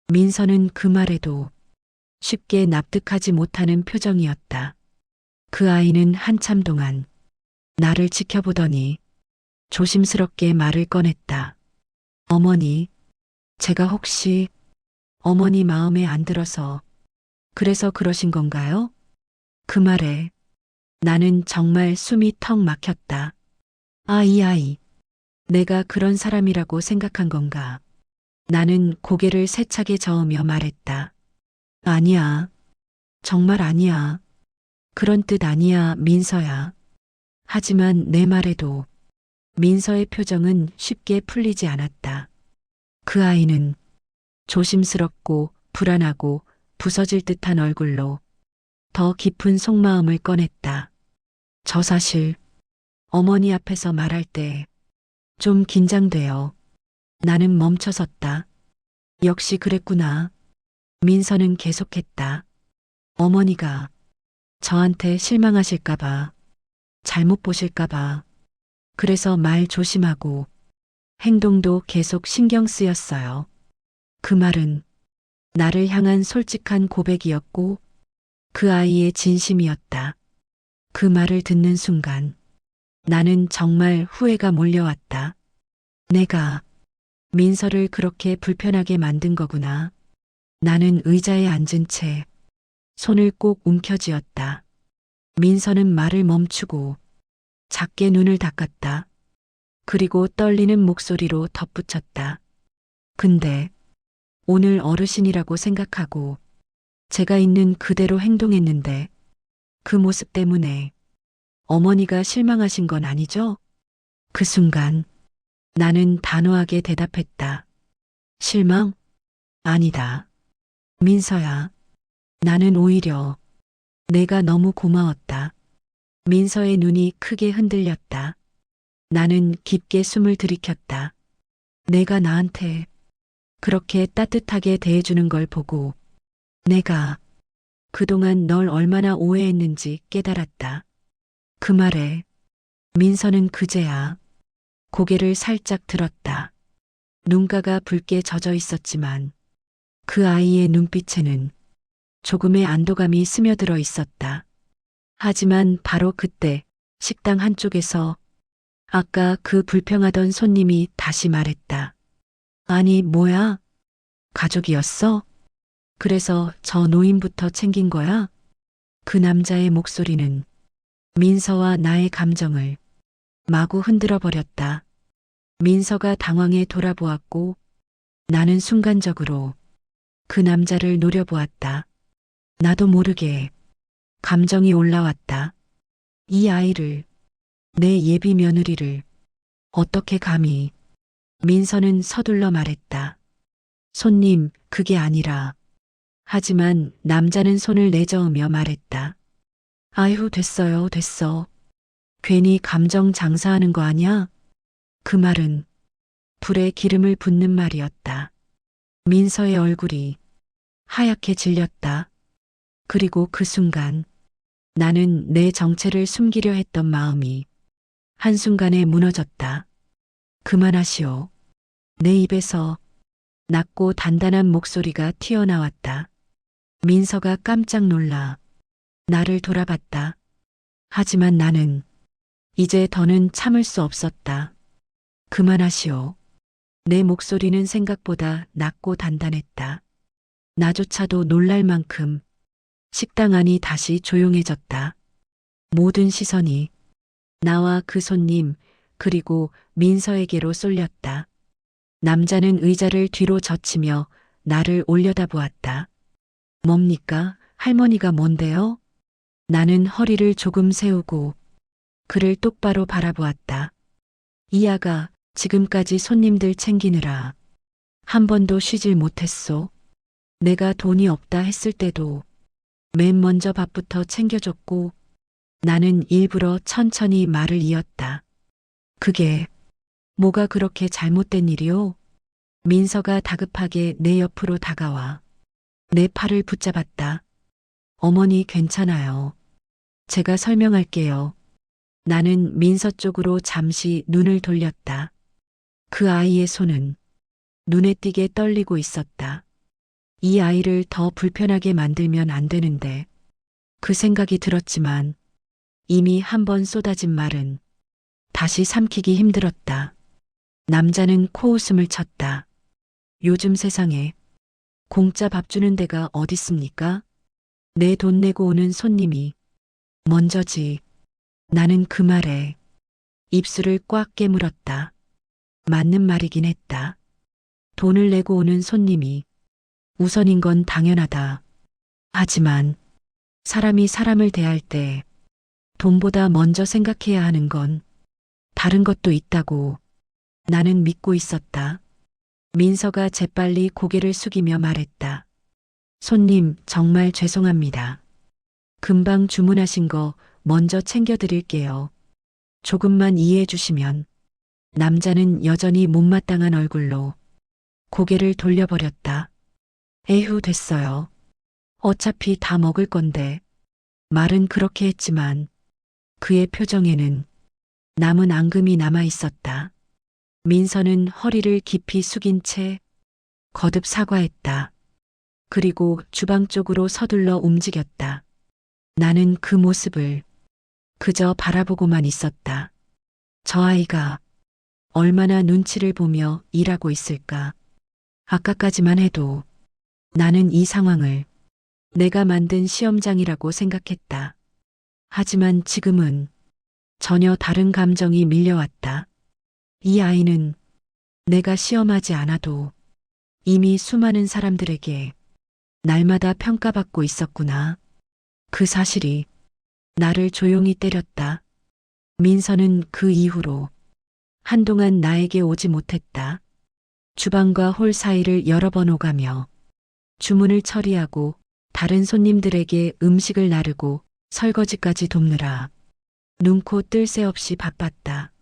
민서는 그 말에도 쉽게 납득하지 못하는 표정이었다. 그 아이는 한참 동안 나를 지켜보더니 조심스럽게 말을 꺼냈다. 어머니, 제가 혹시 어머니 마음에 안 들어서 그래서 그러신 건가요? 그 말에 나는 정말 숨이 턱 막혔다. 아, 이 아이. 내가 그런 사람이라고 생각한 건가? 나는 고개를 세차게 저으며 말했다. 아니야. 정말 아니야. 그런 뜻 아니야, 민서야. 하지만 내 말에도 민서의 표정은 쉽게 풀리지 않았다. 그 아이는 조심스럽고 불안하고 부서질 듯한 얼굴로 더 깊은 속마음을 꺼냈다. 저 사실 어머니 앞에서 말할 때 좀 긴장돼요. 나는 멈춰섰다. 역시 그랬구나. 민서는 계속했다. 어머니가 저한테 실망하실까봐, 잘못 보실까봐, 그래서 말 조심하고 행동도 계속 신경 쓰였어요. 그 말은 나를 향한 솔직한 고백이었고 그 아이의 진심이었다. 그 말을 듣는 순간 나는 정말 후회가 몰려왔다. 내가 민서를 그렇게 불편하게 만든 거구나. 나는 의자에 앉은 채 손을 꼭 움켜쥐었다. 민서는 말을 멈추고 작게 눈을 닦았다. 그리고 떨리는 목소리로 덧붙였다. 근데 오늘 어르신이라고 생각하고 제가 있는 그대로 행동했는데 그 모습 때문에 어머니가 실망하신 건 아니죠? 그 순간 나는 단호하게 대답했다. 실망? 아니다. 민서야. 나는 오히려 내가 너무 고마웠다. 민서의 눈이 크게 흔들렸다. 나는 깊게 숨을 들이켰다. 내가 나한테 그렇게 따뜻하게 대해주는 걸 보고 내가 그동안 널 얼마나 오해했는지 깨달았다. 그 말에 민서는 그제야 고개를 살짝 들었다. 눈가가 붉게 젖어 있었지만 그 아이의 눈빛에는 조금의 안도감이 스며들어 있었다. 하지만 바로 그때 식당 한쪽에서 아까 그 불평하던 손님이 다시 말했다. 아니, 뭐야? 가족이었어? 그래서 저 노인부터 챙긴 거야? 그 남자의 목소리는 민서와 나의 감정을 마구 흔들어 버렸다. 민서가 당황해 돌아보았고 나는 순간적으로 그 남자를 노려보았다. 나도 모르게 감정이 올라왔다. 이 아이를, 내 예비 며느리를 어떻게 감히. 민서는 서둘러 말했다. 손님, 그게 아니라. 하지만 남자는 손을 내저으며 말했다. 아휴, 됐어요, 됐어. 괜히 감정 장사하는 거 아냐? 그 말은 불에 기름을 붓는 말이었다. 민서의 얼굴이 하얗게 질렸다. 그리고 그 순간 나는 내 정체를 숨기려 했던 마음이 한순간에 무너졌다. 그만하시오. 내 입에서 낮고 단단한 목소리가 튀어나왔다. 민서가 깜짝 놀라 나를 돌아봤다. 하지만 나는 이제 더는 참을 수 없었다. 그만하시오. 내 목소리는 생각보다 낮고 단단했다. 나조차도 놀랄 만큼 식당 안이 다시 조용해졌다. 모든 시선이 나와 그 손님 그리고 민서에게로 쏠렸다. 남자는 의자를 뒤로 젖히며 나를 올려다보았다. 뭡니까? 할머니가 뭔데요? 나는 허리를 조금 세우고 그를 똑바로 바라보았다. 이 아가 지금까지 손님들 챙기느라 한 번도 쉬질 못했소. 내가 돈이 없다 했을 때도 맨 먼저 밥부터 챙겨줬고 나는 일부러 천천히 말을 이었다. 그게 뭐가 그렇게 잘못된 일이오? 민서가 다급하게 내 옆으로 다가와 내 팔을 붙잡았다. 어머니 괜찮아요. 제가 설명할게요. 나는 민서 쪽으로 잠시 눈을 돌렸다. 그 아이의 손은 눈에 띄게 떨리고 있었다. 이 아이를 더 불편하게 만들면 안 되는데 그 생각이 들었지만 이미 한 번 쏟아진 말은 다시 삼키기 힘들었다. 남자는 코웃음을 쳤다. 요즘 세상에 공짜 밥 주는 데가 어딨습니까? 내 돈 내고 오는 손님이 먼저지. 나는 그 말에 입술을 꽉 깨물었다. 맞는 말이긴 했다. 돈을 내고 오는 손님이 우선인 건 당연하다. 하지만 사람이 사람을 대할 때 돈보다 먼저 생각해야 하는 건 다른 것도 있다고 나는 믿고 있었다. 민서가 재빨리 고개를 숙이며 말했다. 손님, 정말 죄송합니다. 금방 주문하신 거 먼저 챙겨드릴게요. 조금만 이해해 주시면. 남자는 여전히 못마땅한 얼굴로 고개를 돌려버렸다. 에휴, 됐어요. 어차피 다 먹을 건데. 말은 그렇게 했지만 그의 표정에는 남은 앙금이 남아 있었다. 민서는 허리를 깊이 숙인 채 거듭 사과했다. 그리고 주방 쪽으로 서둘러 움직였다. 나는 그 모습을 그저 바라보고만 있었다. 저 아이가 얼마나 눈치를 보며 일하고 있을까. 아까까지만 해도 나는 이 상황을 내가 만든 시험장이라고 생각했다. 하지만 지금은 전혀 다른 감정이 밀려왔다. 이 아이는 내가 시험하지 않아도 이미 수많은 사람들에게 날마다 평가받고 있었구나. 그 사실이 나를 조용히 때렸다. 민서는 그 이후로 한동안 나에게 오지 못했다. 주방과 홀 사이를 여러 번 오가며 주문을 처리하고 다른 손님들에게 음식을 나르고 설거지까지 돕느라 눈코 뜰 새 없이 바빴다.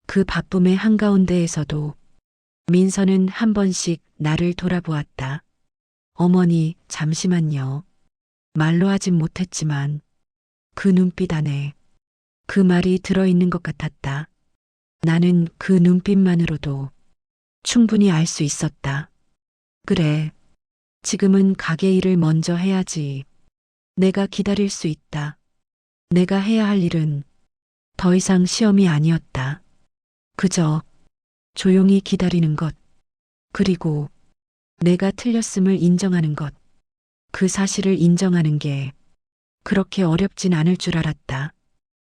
그 바쁨의 한가운데에서도 민서는 한 번씩 나를 돌아보았다. 어머니, 잠시만요. 말로 하진 못했지만 그 눈빛 안에 그 말이 들어있는 것 같았다. 나는 그 눈빛만으로도 충분히 알 수 있었다. 그래, 지금은 가게 일을 먼저 해야지. 내가 기다릴 수 있다. 내가 해야 할 일은 더 이상 시험이 아니었다. 그저 조용히 기다리는 것, 그리고 내가 틀렸음을 인정하는 것, 그 사실을 인정하는 게 그렇게 어렵진 않을 줄 알았다.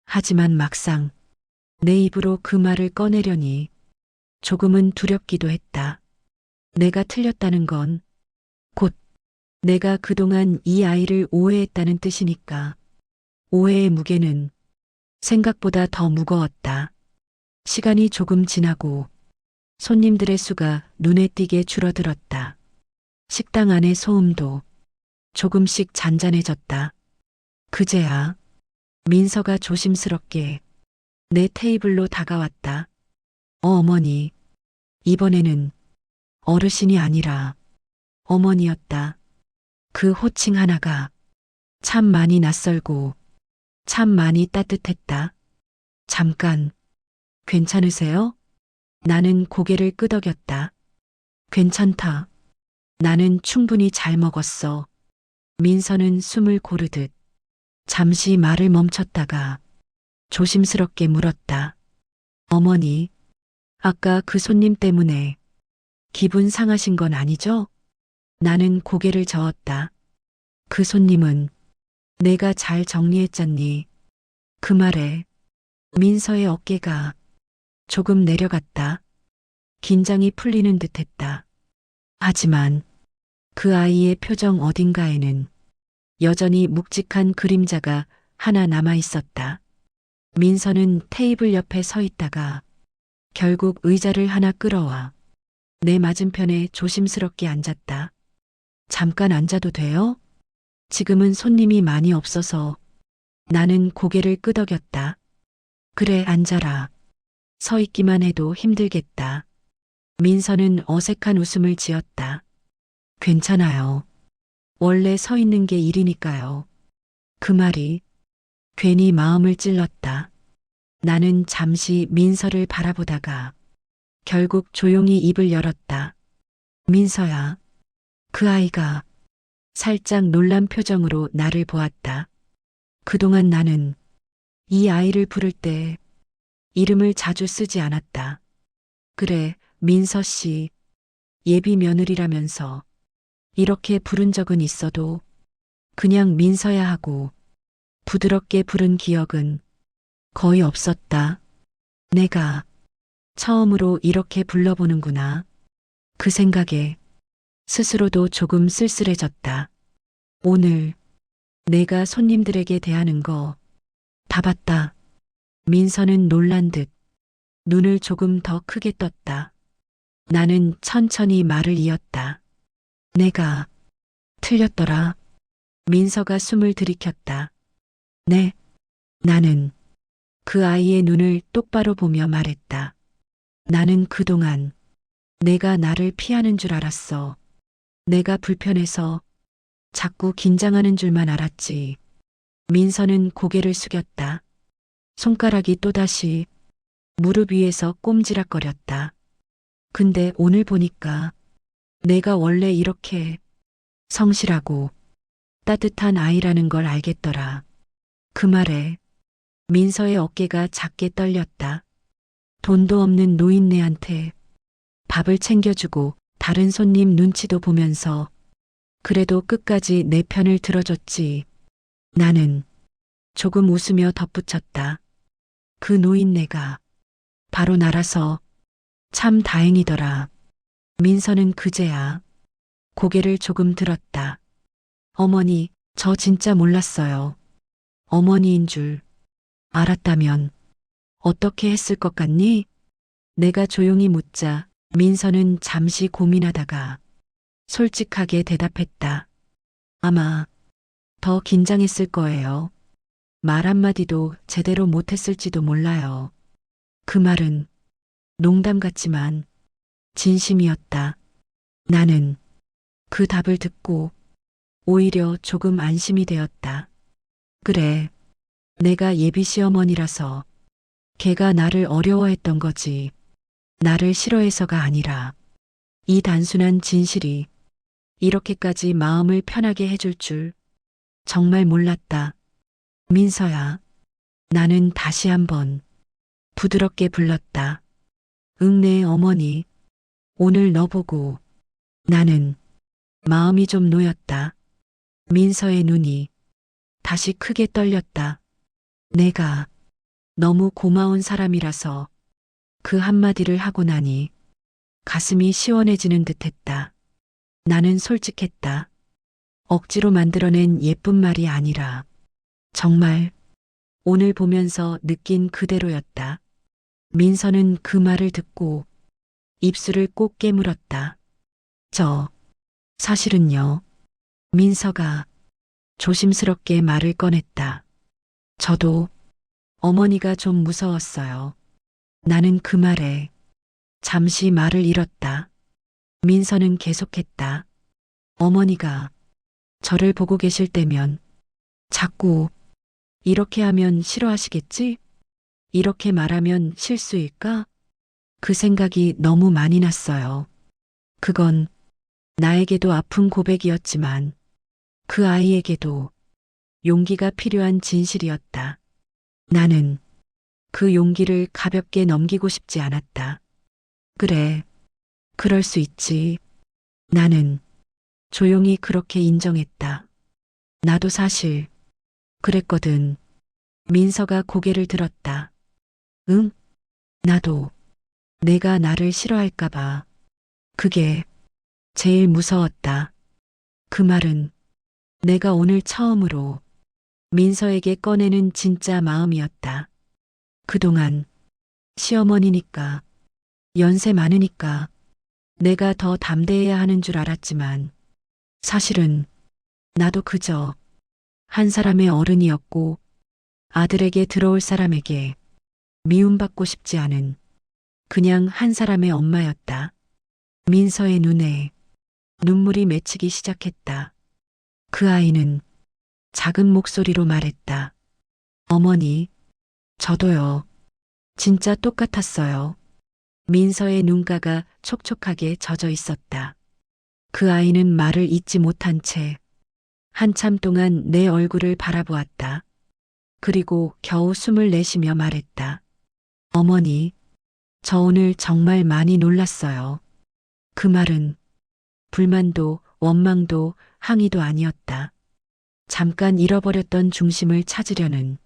하지만 막상 내 입으로 그 말을 꺼내려니 조금은 두렵기도 했다. 내가 틀렸다는 건 곧 내가 그동안 이 아이를 오해했다는 뜻이니까. 오해의 무게는 생각보다 더 무거웠다. 시간이 조금 지나고 손님들의 수가 눈에 띄게 줄어들었다. 식당 안의 소음도 조금씩 잔잔해졌다. 그제야 민서가 조심스럽게 내 테이블로 다가왔다. 어머니, 이번에는 어르신이 아니라 어머니였다. 그 호칭 하나가 참 많이 낯설고 참 많이 따뜻했다. 잠깐, 괜찮으세요? 나는 고개를 끄덕였다. 괜찮다. 나는 충분히 잘 먹었어. 민서는 숨을 고르듯 잠시 말을 멈췄다가 조심스럽게 물었다. 어머니, 아까 그 손님 때문에 기분 상하신 건 아니죠? 나는 고개를 저었다. 그 손님은 내가 잘 정리했잖니. 그 말에 민서의 어깨가 조금 내려갔다. 긴장이 풀리는 듯했다. 하지만 그 아이의 표정 어딘가에는 여전히 묵직한 그림자가 하나 남아 있었다. 민서는 테이블 옆에 서 있다가 결국 의자를 하나 끌어와 내 맞은편에 조심스럽게 앉았다. 잠깐 앉아도 돼요? 지금은 손님이 많이 없어서. 나는 고개를 끄덕였다. 그래, 앉아라. 서 있기만 해도 힘들겠다. 민서는 어색한 웃음을 지었다. 괜찮아요. 원래 서 있는 게 일이니까요. 그 말이 괜히 마음을 찔렀다. 나는 잠시 민서를 바라보다가 결국 조용히 입을 열었다. 민서야, 그 아이가 살짝 놀란 표정으로 나를 보았다. 그동안 나는 이 아이를 부를 때 이름을 자주 쓰지 않았다. 그래, 민서 씨, 예비 며느리라면서 이렇게 부른 적은 있어도 그냥 민서야 하고 부드럽게 부른 기억은 거의 없었다. 내가 처음으로 이렇게 불러보는구나. 그 생각에 스스로도 조금 쓸쓸해졌다. 오늘 내가 손님들에게 대하는 거 다 봤다. 민서는 놀란 듯 눈을 조금 더 크게 떴다. 나는 천천히 말을 이었다. 내가 틀렸더라. 민서가 숨을 들이켰다. 네. 나는 그 아이의 눈을 똑바로 보며 말했다. 나는 그동안 내가 나를 피하는 줄 알았어. 내가 불편해서 자꾸 긴장하는 줄만 알았지. 민서는 고개를 숙였다. 손가락이 또다시 무릎 위에서 꼼지락거렸다. 근데 오늘 보니까 내가 원래 이렇게 성실하고 따뜻한 아이라는 걸 알겠더라. 그 말에 민서의 어깨가 작게 떨렸다. 돈도 없는 노인네한테 밥을 챙겨주고 다른 손님 눈치도 보면서 그래도 끝까지 내 편을 들어줬지. 나는 조금 웃으며 덧붙였다. 그 노인네가 바로 나라서 참 다행이더라. 민서는 그제야 고개를 조금 들었다. 어머니, 저 진짜 몰랐어요. 어머니인 줄 알았다면 어떻게 했을 것 같니? 내가 조용히 묻자 민서는 잠시 고민하다가 솔직하게 대답했다. 아마 더 긴장했을 거예요. 말 한마디도 제대로 못했을지도 몰라요. 그 말은 농담 같지만 진심이었다. 나는 그 답을 듣고 오히려 조금 안심이 되었다. 그래, 내가 예비 시어머니라서 걔가 나를 어려워했던 거지. 나를 싫어해서가 아니라 이 단순한 진실이 이렇게까지 마음을 편하게 해줄 줄 정말 몰랐다. 민서야, 나는 다시 한번 부드럽게 불렀다. 네 어머니, 오늘 너 보고 나는 마음이 좀 놓였다. 민서의 눈이 다시 크게 떨렸다. 내가 너무 고마운 사람이라서 그 한마디를 하고 나니 가슴이 시원해지는 듯했다. 나는 솔직했다. 억지로 만들어낸 예쁜 말이 아니라 정말 오늘 보면서 느낀 그대로였다. 민서는 그 말을 듣고 입술을 꼭 깨물었다. 사실은요. 민서가 조심스럽게 말을 꺼냈다. 저도 어머니가 좀 무서웠어요. 나는 그 말에 잠시 말을 잃었다. 민서는 계속했다. 어머니가 저를 보고 계실 때면 자꾸 이렇게 하면 싫어하시겠지? 이렇게 말하면 실수일까? 그 생각이 너무 많이 났어요. 그건 나에게도 아픈 고백이었지만 그 아이에게도 용기가 필요한 진실이었다. 나는 그 용기를 가볍게 넘기고 싶지 않았다. 그래, 그럴 수 있지. 나는 조용히 그렇게 인정했다. 나도 사실 그랬거든. 민서가 고개를 들었다. 응? 나도 내가 나를 싫어할까봐 그게 제일 무서웠다. 그 말은 내가 오늘 처음으로 민서에게 꺼내는 진짜 마음이었다. 그동안 시어머니니까, 연세 많으니까 내가 더 담대해야 하는 줄 알았지만 사실은 나도 그저 한 사람의 어른이었고 아들에게 들어올 사람에게 미움받고 싶지 않은 그냥 한 사람의 엄마였다. 민서의 눈에 눈물이 맺히기 시작했다. 그 아이는 작은 목소리로 말했다. 어머니, 저도요. 진짜 똑같았어요. 민서의 눈가가 촉촉하게 젖어 있었다. 그 아이는 말을 잇지 못한 채 한참 동안 내 얼굴을 바라보았다. 그리고 겨우 숨을 내쉬며 말했다. 어머니, 저 오늘 정말 많이 놀랐어요. 그 말은 불만도 원망도 항의도 아니었다. 잠깐 잃어버렸던 중심을 찾으려는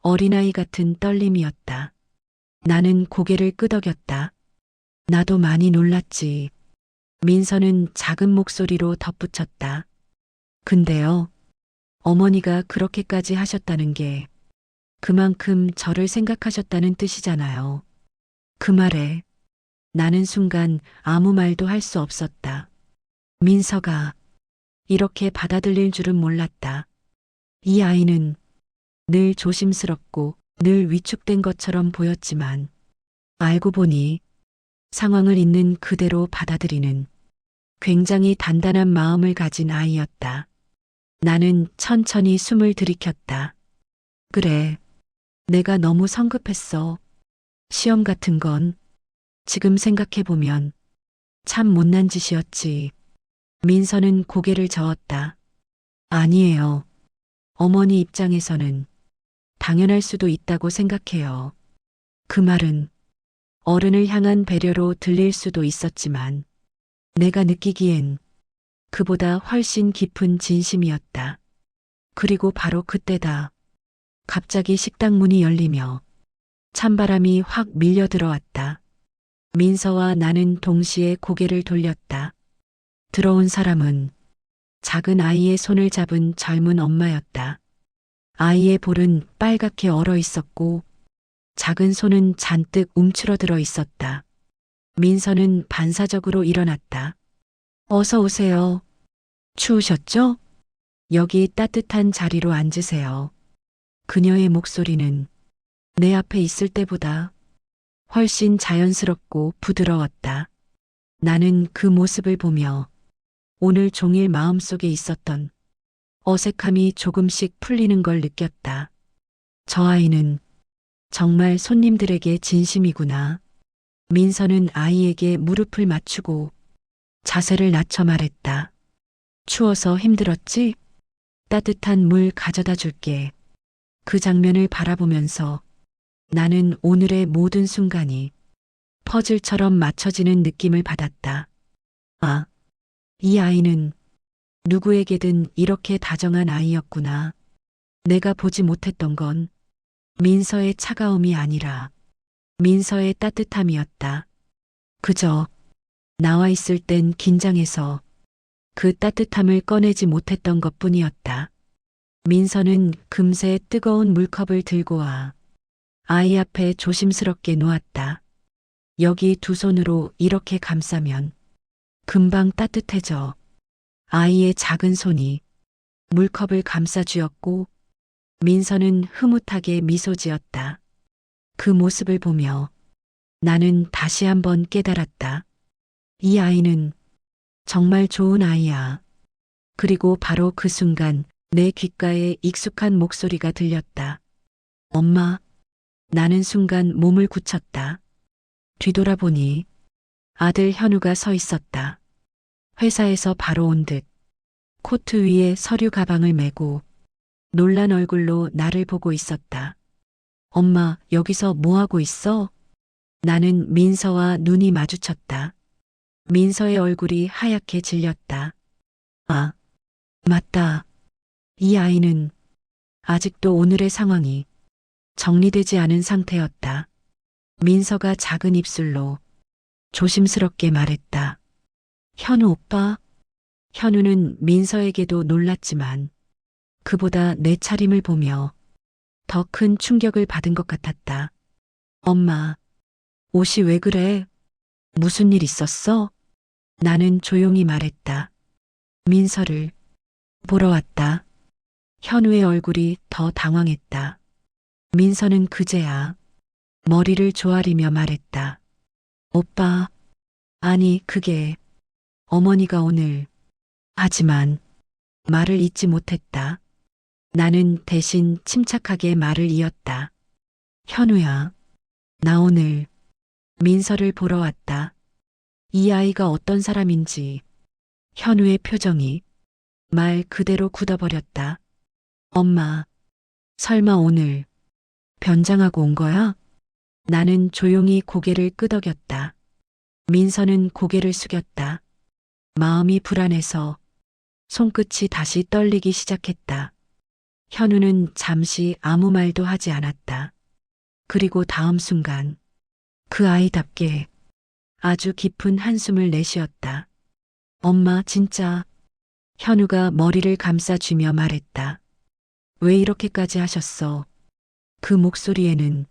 어린아이 같은 떨림이었다. 나는 고개를 끄덕였다. 나도 많이 놀랐지. 민서는 작은 목소리로 덧붙였다. 근데요, 어머니가 그렇게까지 하셨다는 게 그만큼 저를 생각하셨다는 뜻이잖아요. 그 말에 나는 순간 아무 말도 할 수 없었다. 민서가 이렇게 받아들일 줄은 몰랐다. 이 아이는 늘 조심스럽고 늘 위축된 것처럼 보였지만 알고 보니 상황을 있는 그대로 받아들이는 굉장히 단단한 마음을 가진 아이였다. 나는 천천히 숨을 들이켰다. 그래, 내가 너무 성급했어. 시험 같은 건 지금 생각해보면 참 못난 짓이었지. 민서는 고개를 저었다. 아니에요. 어머니 입장에서는 당연할 수도 있다고 생각해요. 그 말은 어른을 향한 배려로 들릴 수도 있었지만 내가 느끼기엔 그보다 훨씬 깊은 진심이었다. 그리고 바로 그때다. 갑자기 식당 문이 열리며 찬바람이 확 밀려 들어왔다. 민서와 나는 동시에 고개를 돌렸다. 들어온 사람은 작은 아이의 손을 잡은 젊은 엄마였다. 아이의 볼은 빨갛게 얼어 있었고 작은 손은 잔뜩 움츠러들어 있었다. 민서는 반사적으로 일어났다. 어서 오세요. 추우셨죠? 여기 따뜻한 자리로 앉으세요. 그녀의 목소리는 내 앞에 있을 때보다 훨씬 자연스럽고 부드러웠다. 나는 그 모습을 보며 오늘 종일 마음속에 있었던 어색함이 조금씩 풀리는 걸 느꼈다. 저 아이는 정말 손님들에게 진심이구나. 민서는 아이에게 무릎을 맞추고 자세를 낮춰 말했다. 추워서 힘들었지? 따뜻한 물 가져다 줄게. 그 장면을 바라보면서 나는 오늘의 모든 순간이 퍼즐처럼 맞춰지는 느낌을 받았다. 아, 이 아이는 누구에게든 이렇게 다정한 아이였구나. 내가 보지 못했던 건 민서의 차가움이 아니라 민서의 따뜻함이었다. 그저 나와 있을 땐 긴장해서 그 따뜻함을 꺼내지 못했던 것뿐이었다. 민서는 금세 뜨거운 물컵을 들고 와 아이 앞에 조심스럽게 놓았다. 여기 두 손으로 이렇게 감싸면 금방 따뜻해져. 아이의 작은 손이 물컵을 감싸주었고 민서는 흐뭇하게 미소 지었다. 그 모습을 보며 나는 다시 한번 깨달았다. 이 아이는 정말 좋은 아이야. 그리고 바로 그 순간 내 귓가에 익숙한 목소리가 들렸다. 엄마. 나는 순간 몸을 굳혔다. 뒤돌아보니 아들 현우가 서 있었다. 회사에서 바로 온 듯 코트 위에 서류 가방을 메고 놀란 얼굴로 나를 보고 있었다. 엄마, 여기서 뭐 하고 있어? 나는 민서와 눈이 마주쳤다. 민서의 얼굴이 하얗게 질렸다. 아, 맞다. 이 아이는 아직도 오늘의 상황이 정리되지 않은 상태였다. 민서가 작은 입술로 조심스럽게 말했다. 현우 오빠? 현우는 민서에게도 놀랐지만 그보다 내 차림을 보며 더 큰 충격을 받은 것 같았다. 엄마, 옷이 왜 그래? 무슨 일 있었어? 나는 조용히 말했다. 민서를 보러 왔다. 현우의 얼굴이 더 당황했다. 민서는 그제야 머리를 조아리며 말했다. 오빠, 아니 그게 어머니가 오늘. 하지만 말을 잇지 못했다. 나는 대신 침착하게 말을 이었다. 현우야, 나 오늘 민서를 보러 왔다. 이 아이가 어떤 사람인지 현우의 표정이 말 그대로 굳어버렸다. 엄마, 설마 오늘 변장하고 온 거야? 나는 조용히 고개를 끄덕였다. 민서는 고개를 숙였다. 마음이 불안해서 손끝이 다시 떨리기 시작했다. 현우는 잠시 아무 말도 하지 않았다. 그리고 다음 순간 그 아이답게 아주 깊은 한숨을 내쉬었다. 엄마, 진짜. 현우가 머리를 감싸쥐며 말했다. 왜 이렇게까지 하셨어? 그 목소리에는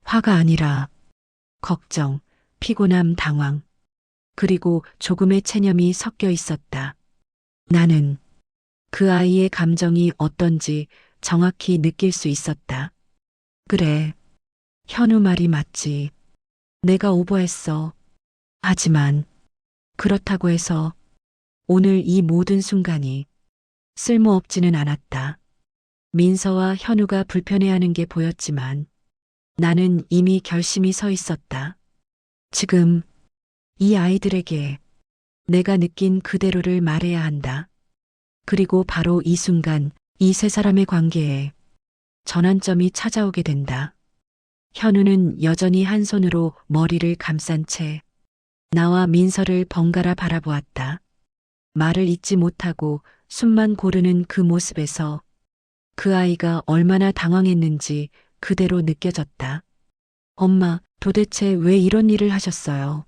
화가 아니라 걱정, 피곤함, 당황, 그리고 조금의 체념이 섞여 있었다. 나는 그 아이의 감정이 어떤지 정확히 느낄 수 있었다. 그래, 현우 말이 맞지. 내가 오버했어. 하지만 그렇다고 해서 오늘 이 모든 순간이 쓸모없지는 않았다. 민서와 현우가 불편해하는 게 보였지만 나는 이미 결심이 서 있었다. 지금 이 아이들에게 내가 느낀 그대로를 말해야 한다. 그리고 바로 이 순간 이 세 사람의 관계에 전환점이 찾아오게 된다. 현우는 여전히 한 손으로 머리를 감싼 채 나와 민서를 번갈아 바라보았다. 말을 잇지 못하고 숨만 고르는 그 모습에서 그 아이가 얼마나 당황했는지 그대로 느껴졌다. 엄마, 도대체 왜 이런 일을 하셨어요?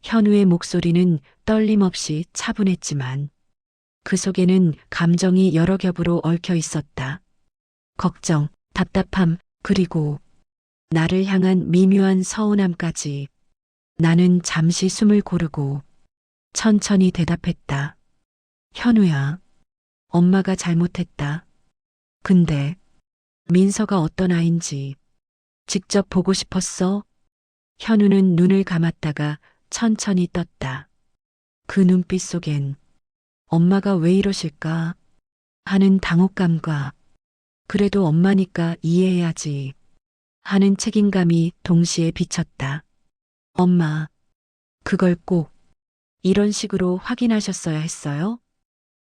현우의 목소리는 떨림 없이 차분했지만 그 속에는 감정이 여러 겹으로 얽혀 있었다. 걱정, 답답함, 그리고 나를 향한 미묘한 서운함까지. 나는 잠시 숨을 고르고 천천히 대답했다. 현우야, 엄마가 잘못했다. 근데 민서가 어떤 아인지 직접 보고 싶었어? 현우는 눈을 감았다가 천천히 떴다. 그 눈빛 속엔 엄마가 왜 이러실까 하는 당혹감과 그래도 엄마니까 이해해야지 하는 책임감이 동시에 비쳤다. 엄마, 그걸 꼭 이런 식으로 확인하셨어야 했어요?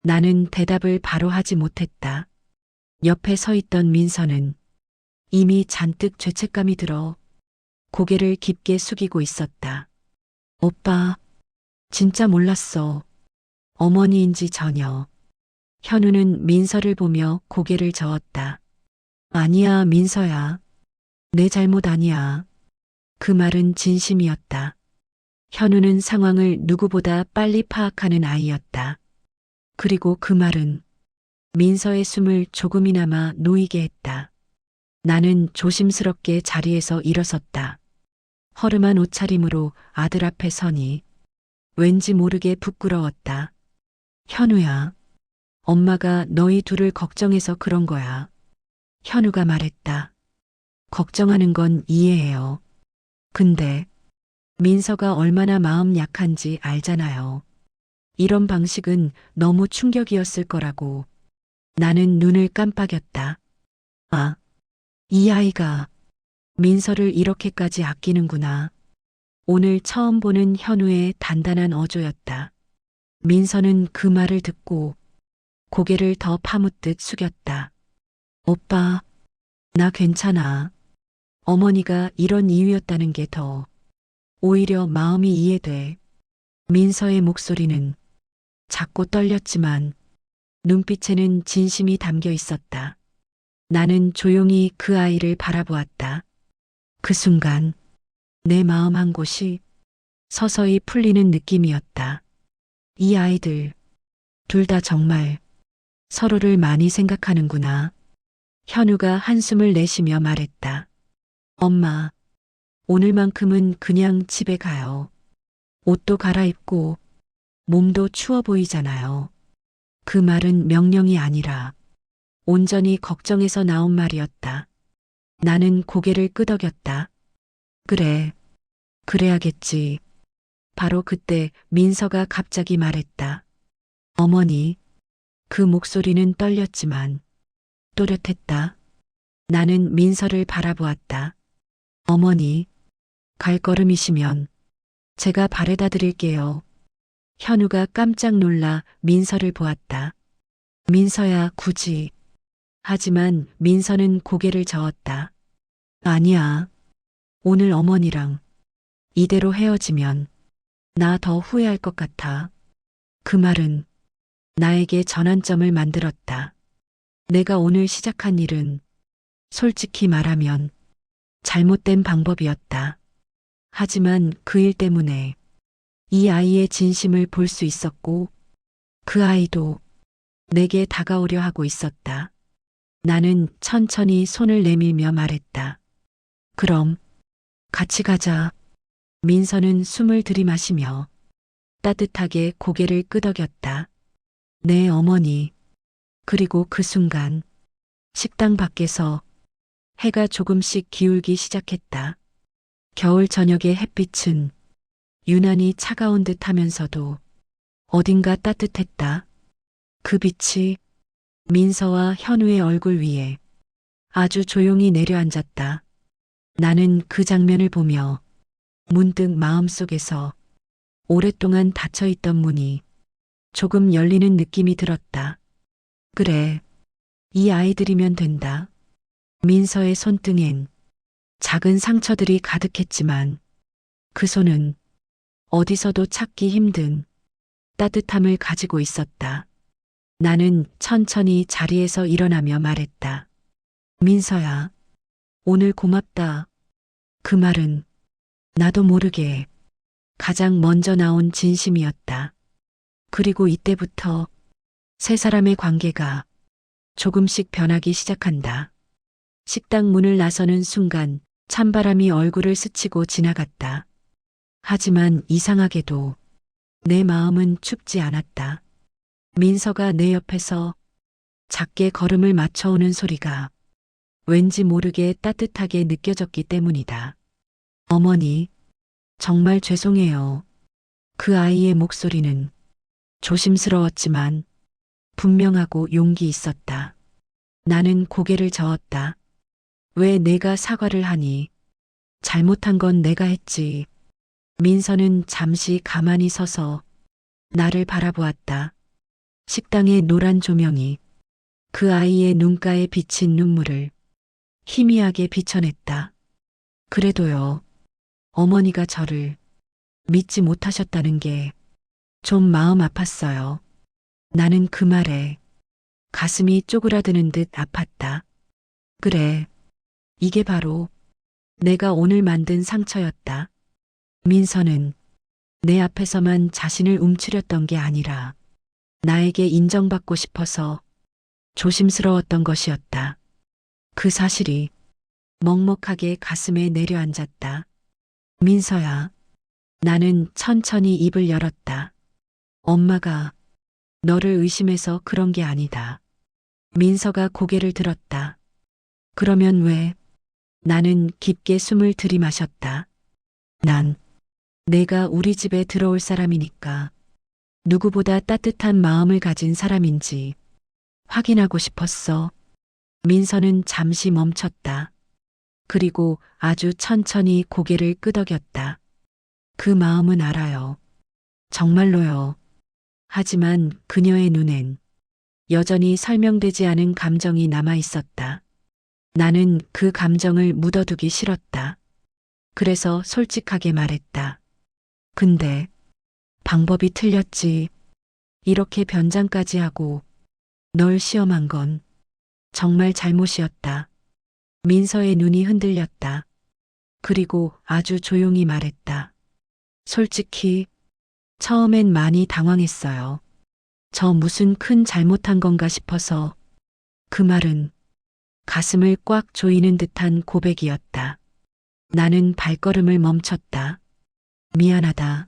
나는 대답을 바로 하지 못했다. 옆에 서 있던 민서는 이미 잔뜩 죄책감이 들어 고개를 깊게 숙이고 있었다. 오빠, 진짜 몰랐어. 어머니인지 전혀. 현우는 민서를 보며 고개를 저었다. 아니야, 민서야. 내 잘못 아니야. 그 말은 진심이었다. 현우는 상황을 누구보다 빨리 파악하는 아이였다. 그리고 그 말은 민서의 숨을 조금이나마 놓이게 했다. 나는 조심스럽게 자리에서 일어섰다. 허름한 옷차림으로 아들 앞에 서니 왠지 모르게 부끄러웠다. 현우야, 엄마가 너희 둘을 걱정해서 그런 거야. 현우가 말했다. 걱정하는 건 이해해요. 근데 민서가 얼마나 마음 약한지 알잖아요. 이런 방식은 너무 충격이었을 거라고. 나는 눈을 깜빡였다. 아, 이 아이가 민서를 이렇게까지 아끼는구나. 오늘 처음 보는 현우의 단단한 어조였다. 민서는 그 말을 듣고 고개를 더 파묻듯 숙였다. 오빠, 나 괜찮아. 어머니가 이런 이유였다는 게 더 오히려 마음이 이해돼. 민서의 목소리는 작고 떨렸지만 눈빛에는 진심이 담겨 있었다. 나는 조용히 그 아이를 바라보았다. 그 순간 내 마음 한 곳이 서서히 풀리는 느낌이었다. 이 아이들 둘 다 정말 서로를 많이 생각하는구나. 현우가 한숨을 내쉬며 말했다. 엄마, 오늘만큼은 그냥 집에 가요. 옷도 갈아입고 몸도 추워 보이잖아요. 그 말은 명령이 아니라 온전히 걱정해서 나온 말이었다. 나는 고개를 끄덕였다. 그래, 그래야겠지. 바로 그때 민서가 갑자기 말했다. 어머니, 그 목소리는 떨렸지만 또렷했다. 나는 민서를 바라보았다. 어머니, 갈걸음이시면 제가 바래다 드릴게요. 현우가 깜짝 놀라 민서를 보았다. 민서야, 굳이. 하지만 민서는 고개를 저었다. 아니야. 오늘 어머니랑 이대로 헤어지면 나 더 후회할 것 같아. 그 말은 나에게 전환점을 만들었다. 내가 오늘 시작한 일은 솔직히 말하면 잘못된 방법이었다. 하지만 그 일 때문에 이 아이의 진심을 볼 수 있었고 그 아이도 내게 다가오려 하고 있었다. 나는 천천히 손을 내밀며 말했다. 그럼 같이 가자. 민서는 숨을 들이마시며 따뜻하게 고개를 끄덕였다. 네, 어머니. 그리고 그 순간 식당 밖에서 해가 조금씩 기울기 시작했다. 겨울 저녁의 햇빛은 유난히 차가운 듯 하면서도 어딘가 따뜻했다. 그 빛이 민서와 현우의 얼굴 위에 아주 조용히 내려앉았다. 나는 그 장면을 보며 문득 마음속에서 오랫동안 닫혀있던 문이 조금 열리는 느낌이 들었다. 그래, 이 아이들이면 된다. 민서의 손등엔 작은 상처들이 가득했지만 그 손은 어디서도 찾기 힘든 따뜻함을 가지고 있었다. 나는 천천히 자리에서 일어나며 말했다. 민서야, 오늘 고맙다. 그 말은 나도 모르게 가장 먼저 나온 진심이었다. 그리고 이때부터 세 사람의 관계가 조금씩 변하기 시작한다. 식당 문을 나서는 순간 찬바람이 얼굴을 스치고 지나갔다. 하지만 이상하게도 내 마음은 춥지 않았다. 민서가 내 옆에서 작게 걸음을 맞춰오는 소리가 왠지 모르게 따뜻하게 느껴졌기 때문이다. 어머니, 정말 죄송해요. 그 아이의 목소리는 조심스러웠지만 분명하고 용기 있었다. 나는 고개를 저었다. 왜 내가 사과를 하니? 잘못한 건 내가 했지. 민서는 잠시 가만히 서서 나를 바라보았다. 식당의 노란 조명이 그 아이의 눈가에 비친 눈물을 희미하게 비춰냈다. 그래도요, 어머니가 저를 믿지 못하셨다는 게 좀 마음 아팠어요. 나는 그 말에 가슴이 쪼그라드는 듯 아팠다. 그래, 이게 바로 내가 오늘 만든 상처였다. 민서는 내 앞에서만 자신을 움츠렸던 게 아니라 나에게 인정받고 싶어서 조심스러웠던 것이었다. 그 사실이 먹먹하게 가슴에 내려앉았다. 민서야, 나는 천천히 입을 열었다. 엄마가 너를 의심해서 그런 게 아니다. 민서가 고개를 들었다. 그러면 왜? 나는 깊게 숨을 들이마셨다. 난 내가 우리 집에 들어올 사람이니까 누구보다 따뜻한 마음을 가진 사람인지 확인하고 싶었어. 민서는 잠시 멈췄다. 그리고 아주 천천히 고개를 끄덕였다. 그 마음은 알아요. 정말로요. 하지만 그녀의 눈엔 여전히 설명되지 않은 감정이 남아 있었다. 나는 그 감정을 묻어두기 싫었다. 그래서 솔직하게 말했다. 근데 방법이 틀렸지. 이렇게 변장까지 하고 널 시험한 건 정말 잘못이었다. 민서의 눈이 흔들렸다. 그리고 아주 조용히 말했다. 솔직히 처음엔 많이 당황했어요. 저 무슨 큰 잘못한 건가 싶어서. 그 말은 가슴을 꽉 조이는 듯한 고백이었다. 나는 발걸음을 멈췄다. 미안하다.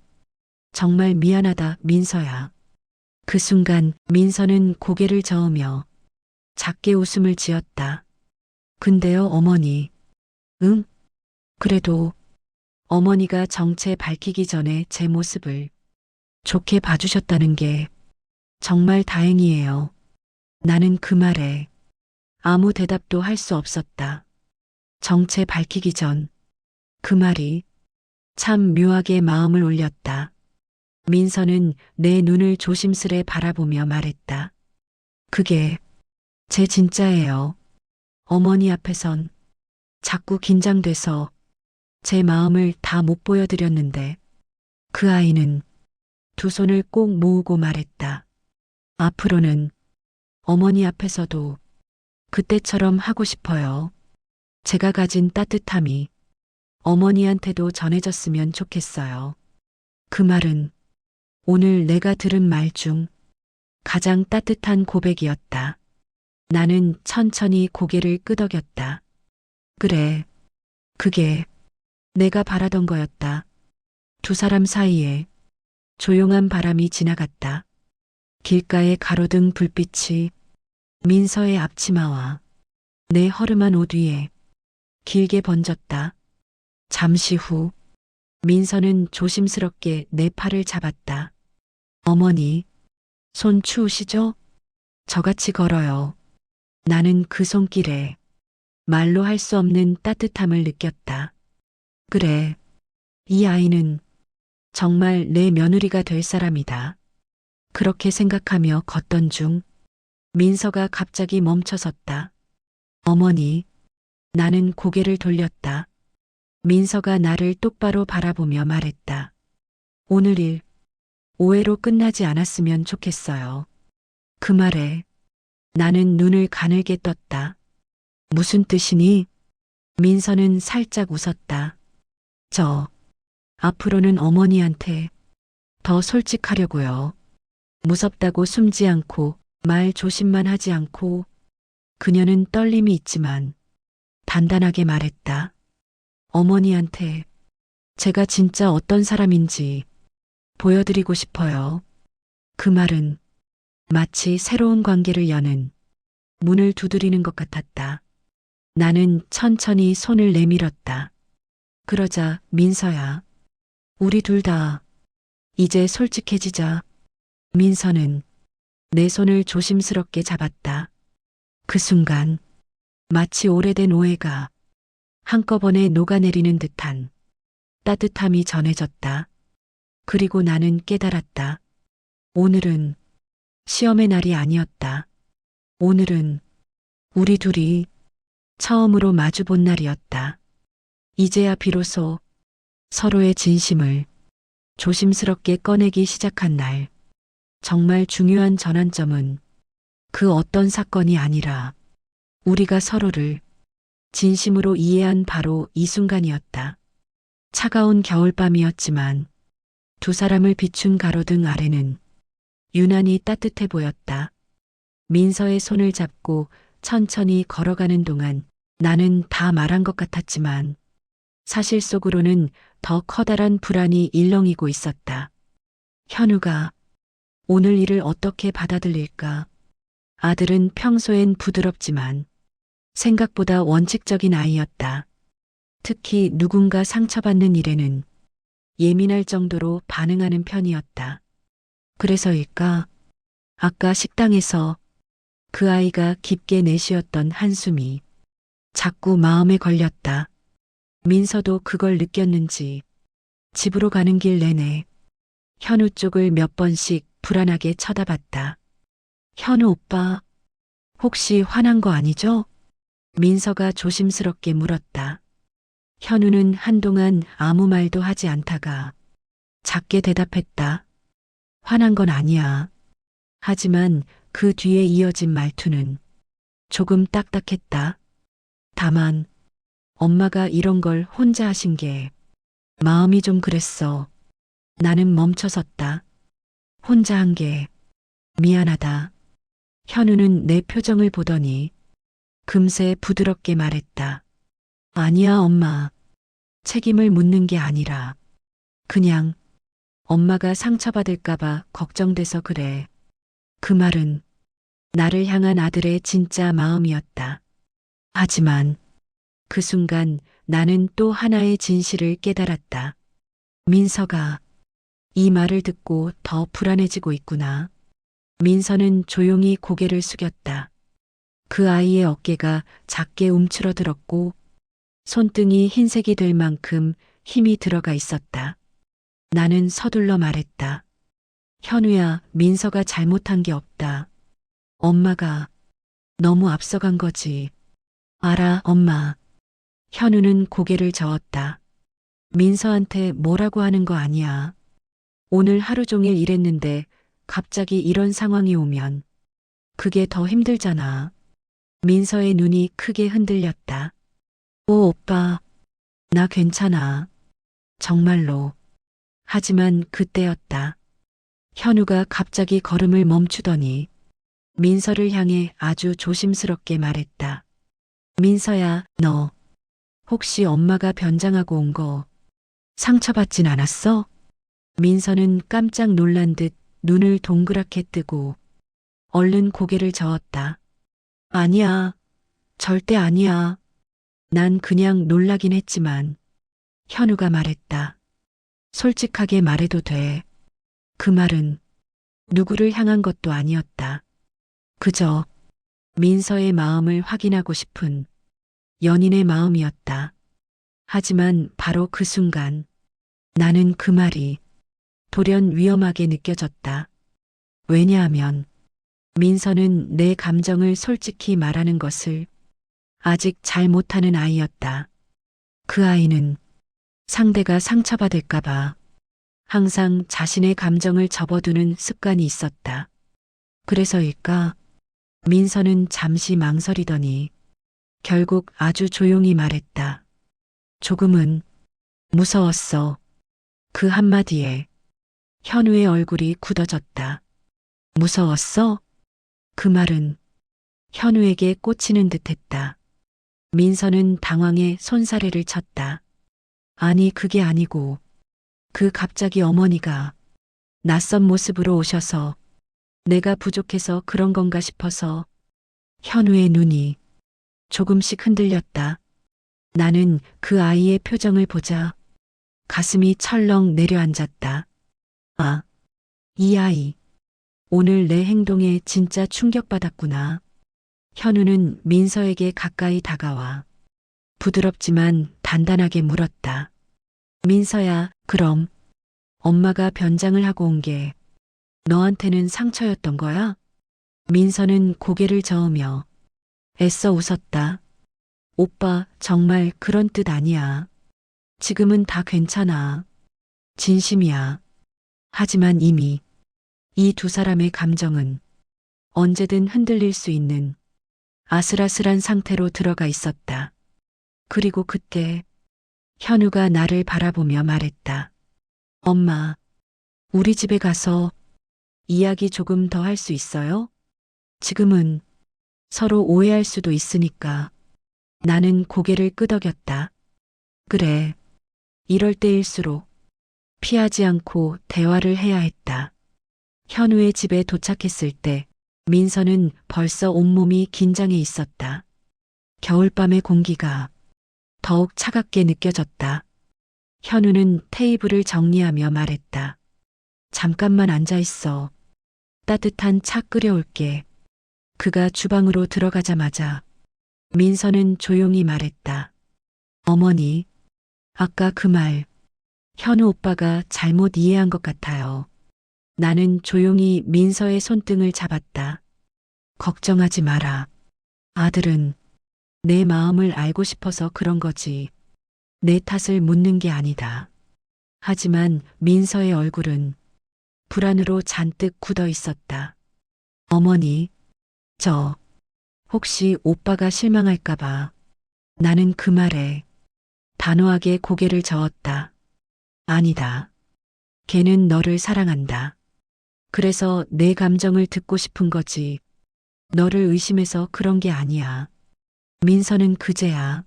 정말 미안하다, 민서야. 그 순간 민서는 고개를 저으며 작게 웃음을 지었다. 근데요, 어머니. 응? 그래도 어머니가 정체 밝히기 전에 제 모습을 좋게 봐주셨다는 게 정말 다행이에요. 나는 그 말에 아무 대답도 할 수 없었다. 정체 밝히기 전 그 말이 참 묘하게 마음을 울렸다. 민서는 내 눈을 조심스레 바라보며 말했다. 그게 제 진짜예요. 어머니 앞에선 자꾸 긴장돼서 제 마음을 다 못 보여드렸는데 그 아이는 두 손을 꼭 모으고 말했다. 앞으로는 어머니 앞에서도 그때처럼 하고 싶어요. 제가 가진 따뜻함이 어머니한테도 전해졌으면 좋겠어요. 그 말은 오늘 내가 들은 말 중 가장 따뜻한 고백이었다. 나는 천천히 고개를 끄덕였다. 그래, 그게 내가 바라던 거였다. 두 사람 사이에 조용한 바람이 지나갔다. 길가의 가로등 불빛이 민서의 앞치마와 내 허름한 옷 위에 길게 번졌다. 잠시 후 민서는 조심스럽게 내 팔을 잡았다. 어머니, 손 추우시죠? 저같이 걸어요. 나는 그 손길에 말로 할 수 없는 따뜻함을 느꼈다. 그래, 이 아이는 정말 내 며느리가 될 사람이다. 그렇게 생각하며 걷던 중 민서가 갑자기 멈춰섰다. 어머니, 나는 고개를 돌렸다. 민서가 나를 똑바로 바라보며 말했다. 오늘 일 오해로 끝나지 않았으면 좋겠어요. 그 말에 나는 눈을 가늘게 떴다. 무슨 뜻이니? 민서는 살짝 웃었다. 앞으로는 어머니한테 더 솔직하려고요. 무섭다고 숨지 않고 말 조심만 하지 않고 그녀는 떨림이 있지만 단단하게 말했다. 어머니한테 제가 진짜 어떤 사람인지 보여드리고 싶어요. 그 말은 마치 새로운 관계를 여는 문을 두드리는 것 같았다. 나는 천천히 손을 내밀었다. 그러자 민서야, 우리 둘 다 이제 솔직해지자. 민서는 내 손을 조심스럽게 잡았다. 그 순간 마치 오래된 오해가 한꺼번에 녹아내리는 듯한 따뜻함이 전해졌다. 그리고 나는 깨달았다. 오늘은 시험의 날이 아니었다. 오늘은 우리 둘이 처음으로 마주본 날이었다. 이제야 비로소 서로의 진심을 조심스럽게 꺼내기 시작한 날. 정말 중요한 전환점은 그 어떤 사건이 아니라 우리가 서로를 진심으로 이해한 바로 이 순간이었다. 차가운 겨울밤이었지만 두 사람을 비춘 가로등 아래는 유난히 따뜻해 보였다. 민서의 손을 잡고 천천히 걸어가는 동안 나는 다 말한 것 같았지만 사실 속으로는 더 커다란 불안이 일렁이고 있었다. 현우가 오늘 일을 어떻게 받아들일까? 아들은 평소엔 부드럽지만 생각보다 원칙적인 아이였다. 특히 누군가 상처받는 일에는 예민할 정도로 반응하는 편이었다. 그래서일까? 아까 식당에서 그 아이가 깊게 내쉬었던 한숨이 자꾸 마음에 걸렸다. 민서도 그걸 느꼈는지 집으로 가는 길 내내 현우 쪽을 몇 번씩 불안하게 쳐다봤다. 현우 오빠, 혹시 화난 거 아니죠? 민서가 조심스럽게 물었다. 현우는 한동안 아무 말도 하지 않다가 작게 대답했다. 화난 건 아니야. 하지만 그 뒤에 이어진 말투는 조금 딱딱했다. 다만 엄마가 이런 걸 혼자 하신 게 마음이 좀 그랬어. 나는 멈춰섰다. 혼자 한 게 미안하다. 현우는 내 표정을 보더니 금세 부드럽게 말했다. 아니야, 엄마. 책임을 묻는 게 아니라 그냥 엄마가 상처받을까봐 걱정돼서 그래. 그 말은 나를 향한 아들의 진짜 마음이었다. 하지만 그 순간 나는 또 하나의 진실을 깨달았다. 민서가 이 말을 듣고 더 불안해지고 있구나. 민서는 조용히 고개를 숙였다. 그 아이의 어깨가 작게 움츠러들었고 손등이 흰색이 될 만큼 힘이 들어가 있었다. 나는 서둘러 말했다. 현우야, 민서가 잘못한 게 없다. 엄마가 너무 앞서간 거지. 알아, 엄마. 현우는 고개를 저었다. 민서한테 뭐라고 하는 거 아니야. 오늘 하루 종일 일했는데 갑자기 이런 상황이 오면 그게 더 힘들잖아. 민서의 눈이 크게 흔들렸다. 오, 오빠. 나 괜찮아. 정말로. 하지만 그때였다. 현우가 갑자기 걸음을 멈추더니 민서를 향해 아주 조심스럽게 말했다. 민서야, 너 혹시 엄마가 변장하고 온 거 상처받진 않았어? 민서는 깜짝 놀란 듯 눈을 동그랗게 뜨고 얼른 고개를 저었다. 아니야. 절대 아니야. 난 그냥 놀라긴 했지만 현우가 말했다. 솔직하게 말해도 돼. 그 말은 누구를 향한 것도 아니었다. 그저 민서의 마음을 확인하고 싶은 연인의 마음이었다. 하지만 바로 그 순간 나는 그 말이 돌연 위험하게 느껴졌다. 왜냐하면 민서는 내 감정을 솔직히 말하는 것을 아직 잘 못하는 아이였다. 그 아이는 상대가 상처받을까봐 항상 자신의 감정을 접어두는 습관이 있었다. 그래서일까? 민서는 잠시 망설이더니 결국 아주 조용히 말했다. 조금은 무서웠어. 그 한마디에 현우의 얼굴이 굳어졌다. 무서웠어? 그 말은 현우에게 꽂히는 듯했다. 민서는 당황해 손사래를 쳤다. 아니, 그게 아니고 그 갑자기 어머니가 낯선 모습으로 오셔서 내가 부족해서 그런 건가 싶어서. 현우의 눈이 조금씩 흔들렸다. 나는 그 아이의 표정을 보자 가슴이 철렁 내려앉았다. 아, 이 아이. 오늘 내 행동에 진짜 충격받았구나. 현우는 민서에게 가까이 다가와 부드럽지만 단단하게 물었다. 민서야, 그럼 엄마가 변장을 하고 온 게 너한테는 상처였던 거야? 민서는 고개를 저으며 애써 웃었다. 오빠, 정말 그런 뜻 아니야. 지금은 다 괜찮아. 진심이야. 하지만 이미 이 두 사람의 감정은 언제든 흔들릴 수 있는 아슬아슬한 상태로 들어가 있었다. 그리고 그때 현우가 나를 바라보며 말했다. 엄마, 우리 집에 가서 이야기 조금 더 할 수 있어요? 지금은 서로 오해할 수도 있으니까. 나는 고개를 끄덕였다. 그래. 이럴 때일수록 피하지 않고 대화를 해야 했다. 현우의 집에 도착했을 때 민서는 벌써 온몸이 긴장해 있었다. 겨울밤의 공기가 더욱 차갑게 느껴졌다. 현우는 테이블을 정리하며 말했다. 잠깐만 앉아 있어. 따뜻한 차 끓여올게. 그가 주방으로 들어가자마자 민서는 조용히 말했다. 어머니, 아까 그 말 현우 오빠가 잘못 이해한 것 같아요. 나는 조용히 민서의 손등을 잡았다. 걱정하지 마라. 아들은 내 마음을 알고 싶어서 그런 거지. 내 탓을 묻는 게 아니다. 하지만 민서의 얼굴은 불안으로 잔뜩 굳어 있었다. 어머니, 혹시 오빠가 실망할까봐. 나는 그 말에 단호하게 고개를 저었다. 아니다. 걔는 너를 사랑한다. 그래서 내 감정을 듣고 싶은 거지. 너를 의심해서 그런 게 아니야. 민서는 그제야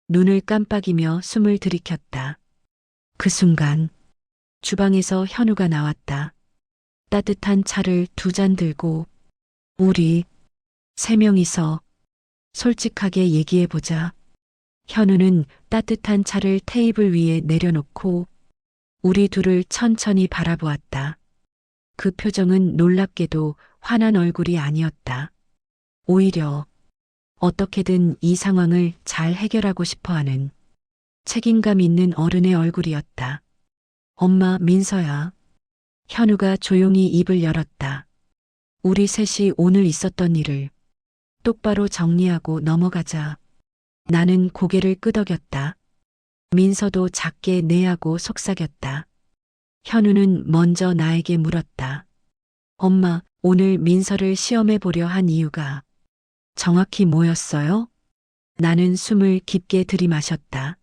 눈을 깜빡이며 숨을 들이켰다. 그 순간 주방에서 현우가 나왔다. 따뜻한 차를 두 잔 들고 우리 세 명이서 솔직하게 얘기해보자. 현우는 따뜻한 차를 테이블 위에 내려놓고 우리 둘을 천천히 바라보았다. 그 표정은 놀랍게도 화난 얼굴이 아니었다. 오히려 어떻게든 이 상황을 잘 해결하고 싶어하는 책임감 있는 어른의 얼굴이었다. 엄마, 민서야. 현우가 조용히 입을 열었다. 우리 셋이 오늘 있었던 일을 똑바로 정리하고 넘어가자. 나는 고개를 끄덕였다. 민서도 작게 내하고 속삭였다. 현우는 먼저 나에게 물었다. 엄마, 오늘 민서를 시험해 보려 한 이유가 정확히 뭐였어요? 나는 숨을 깊게 들이마셨다.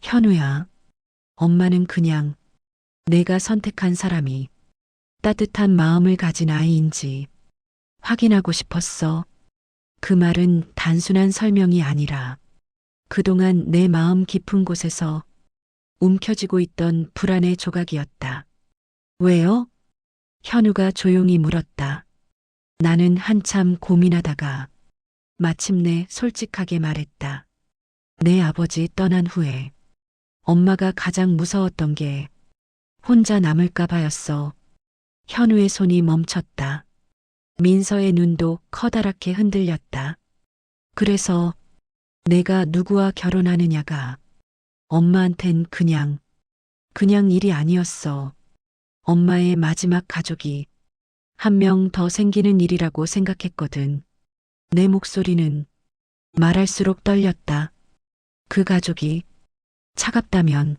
현우야, 엄마는 그냥 내가 선택한 사람이 따뜻한 마음을 가진 아이인지 확인하고 싶었어. 그 말은 단순한 설명이 아니라 그동안 내 마음 깊은 곳에서 움켜쥐고 있던 불안의 조각이었다. 왜요? 현우가 조용히 물었다. 나는 한참 고민하다가 마침내 솔직하게 말했다. 내 아버지 떠난 후에 엄마가 가장 무서웠던 게 혼자 남을까 봐였어. 현우의 손이 멈췄다. 민서의 눈도 커다랗게 흔들렸다. 그래서 내가 누구와 결혼하느냐가 엄마한텐 그냥 일이 아니었어. 엄마의 마지막 가족이 한 명 더 생기는 일이라고 생각했거든. 내 목소리는 말할수록 떨렸다. 그 가족이 차갑다면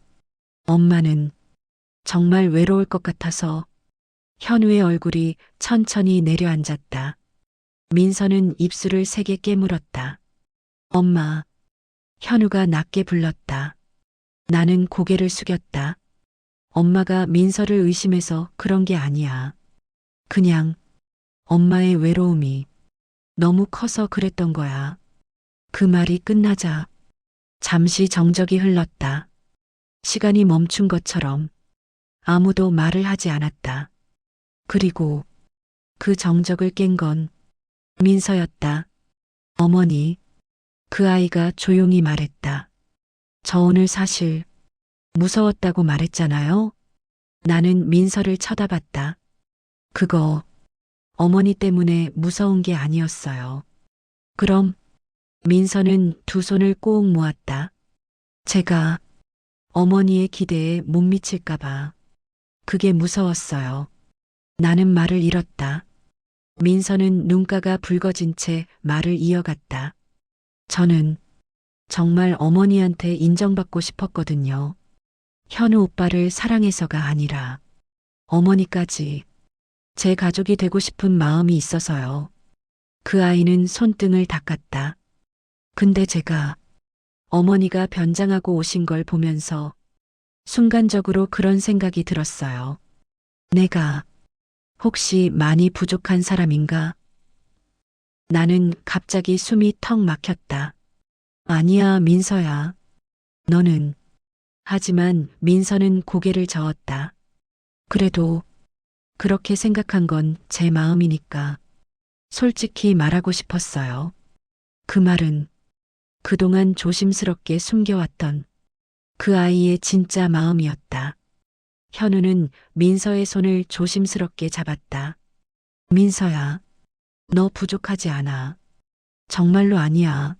엄마는 정말 외로울 것 같아서. 현우의 얼굴이 천천히 내려앉았다. 민서는 입술을 세게 깨물었다. 엄마. 현우가 낮게 불렀다. 나는 고개를 숙였다. 엄마가 민서를 의심해서 그런 게 아니야. 그냥 엄마의 외로움이 너무 커서 그랬던 거야. 그 말이 끝나자 잠시 정적이 흘렀다. 시간이 멈춘 것처럼 아무도 말을 하지 않았다. 그리고 그 정적을 깬 건 민서였다. 어머니, 그 아이가 조용히 말했다. 저 오늘 사실 무서웠다고 말했잖아요. 나는 민서를 쳐다봤다. 그거 어머니 때문에 무서운 게 아니었어요. 그럼 민서는 두 손을 꼭 모았다. 제가 어머니의 기대에 못 미칠까봐 그게 무서웠어요. 나는 말을 잃었다. 민서는 눈가가 붉어진 채 말을 이어갔다. 저는 정말 어머니한테 인정받고 싶었거든요. 현우 오빠를 사랑해서가 아니라 어머니까지 제 가족이 되고 싶은 마음이 있어서요. 그 아이는 손등을 닦았다. 근데 제가 어머니가 변장하고 오신 걸 보면서 순간적으로 그런 생각이 들었어요. 내가 혹시 많이 부족한 사람인가? 나는 갑자기 숨이 턱 막혔다. 아니야, 민서야. 너는. 하지만 민서는 고개를 저었다. 그래도 그렇게 생각한 건 제 마음이니까 솔직히 말하고 싶었어요. 그 말은 그동안 조심스럽게 숨겨왔던 그 아이의 진짜 마음이었다. 현우는 민서의 손을 조심스럽게 잡았다. 민서야, 너 부족하지 않아. 정말로 아니야.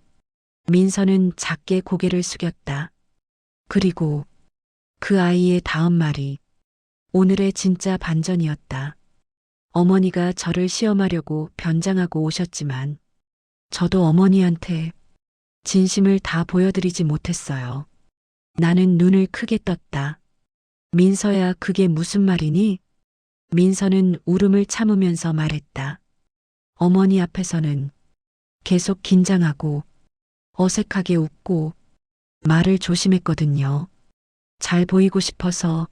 민서는 작게 고개를 숙였다. 그리고 그 아이의 다음 말이 오늘의 진짜 반전이었다. 어머니가 저를 시험하려고 변장하고 오셨지만 저도 어머니한테 진심을 다 보여드리지 못했어요. 나는 눈을 크게 떴다. 민서야, 그게 무슨 말이니? 민서는 울음을 참으면서 말했다. 어머니 앞에서는 계속 긴장하고 어색하게 웃고 말을 조심했거든요. 잘 보이고 싶어서.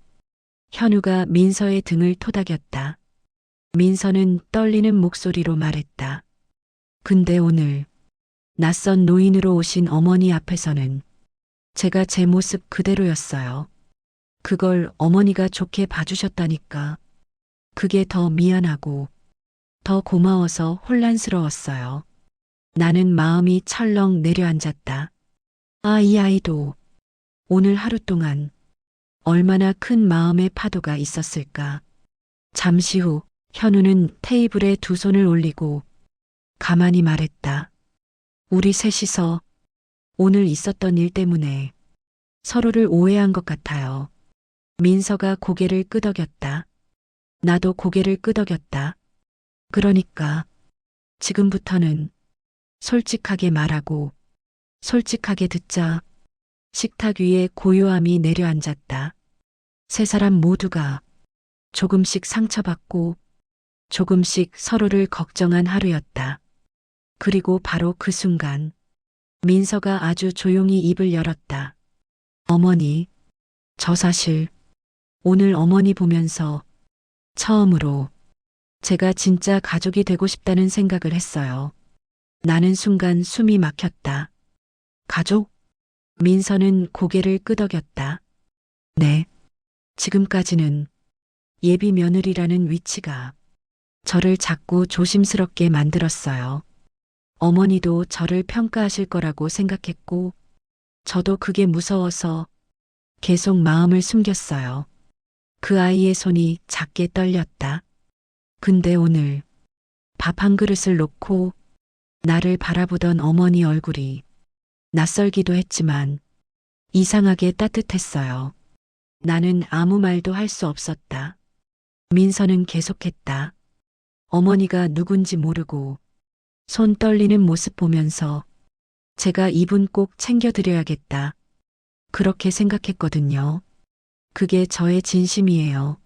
현우가 민서의 등을 토닥였다. 민서는 떨리는 목소리로 말했다. 근데 오늘 낯선 노인으로 오신 어머니 앞에서는 제가 제 모습 그대로였어요. 그걸 어머니가 좋게 봐주셨다니까. 그게 더 미안하고 더 고마워서 혼란스러웠어요. 나는 마음이 철렁 내려앉았다. 아, 이 아이도 오늘 하루 동안 얼마나 큰 마음의 파도가 있었을까. 잠시 후 현우는 테이블에 두 손을 올리고 가만히 말했다. 우리 셋이서 오늘 있었던 일 때문에 서로를 오해한 것 같아요. 민서가 고개를 끄덕였다. 나도 고개를 끄덕였다. 그러니까 지금부터는 솔직하게 말하고 솔직하게 듣자. 식탁 위에 고요함이 내려앉았다. 세 사람 모두가 조금씩 상처받고 조금씩 서로를 걱정한 하루였다. 그리고 바로 그 순간 민서가 아주 조용히 입을 열었다. 어머니, 저 사실 오늘 어머니 보면서 처음으로 제가 진짜 가족이 되고 싶다는 생각을 했어요. 나는 순간 숨이 막혔다. 가족? 민서는 고개를 끄덕였다. 네. 지금까지는 예비 며느리라는 위치가 저를 자꾸 조심스럽게 만들었어요. 어머니도 저를 평가하실 거라고 생각했고, 저도 그게 무서워서 계속 마음을 숨겼어요. 그 아이의 손이 작게 떨렸다. 근데 오늘 밥 한 그릇을 놓고 나를 바라보던 어머니 얼굴이 낯설기도 했지만 이상하게 따뜻했어요. 나는 아무 말도 할 수 없었다. 민서는 계속했다. 어머니가 누군지 모르고 손 떨리는 모습 보면서 제가 이분 꼭 챙겨드려야겠다. 그렇게 생각했거든요. 그게 저의 진심이에요.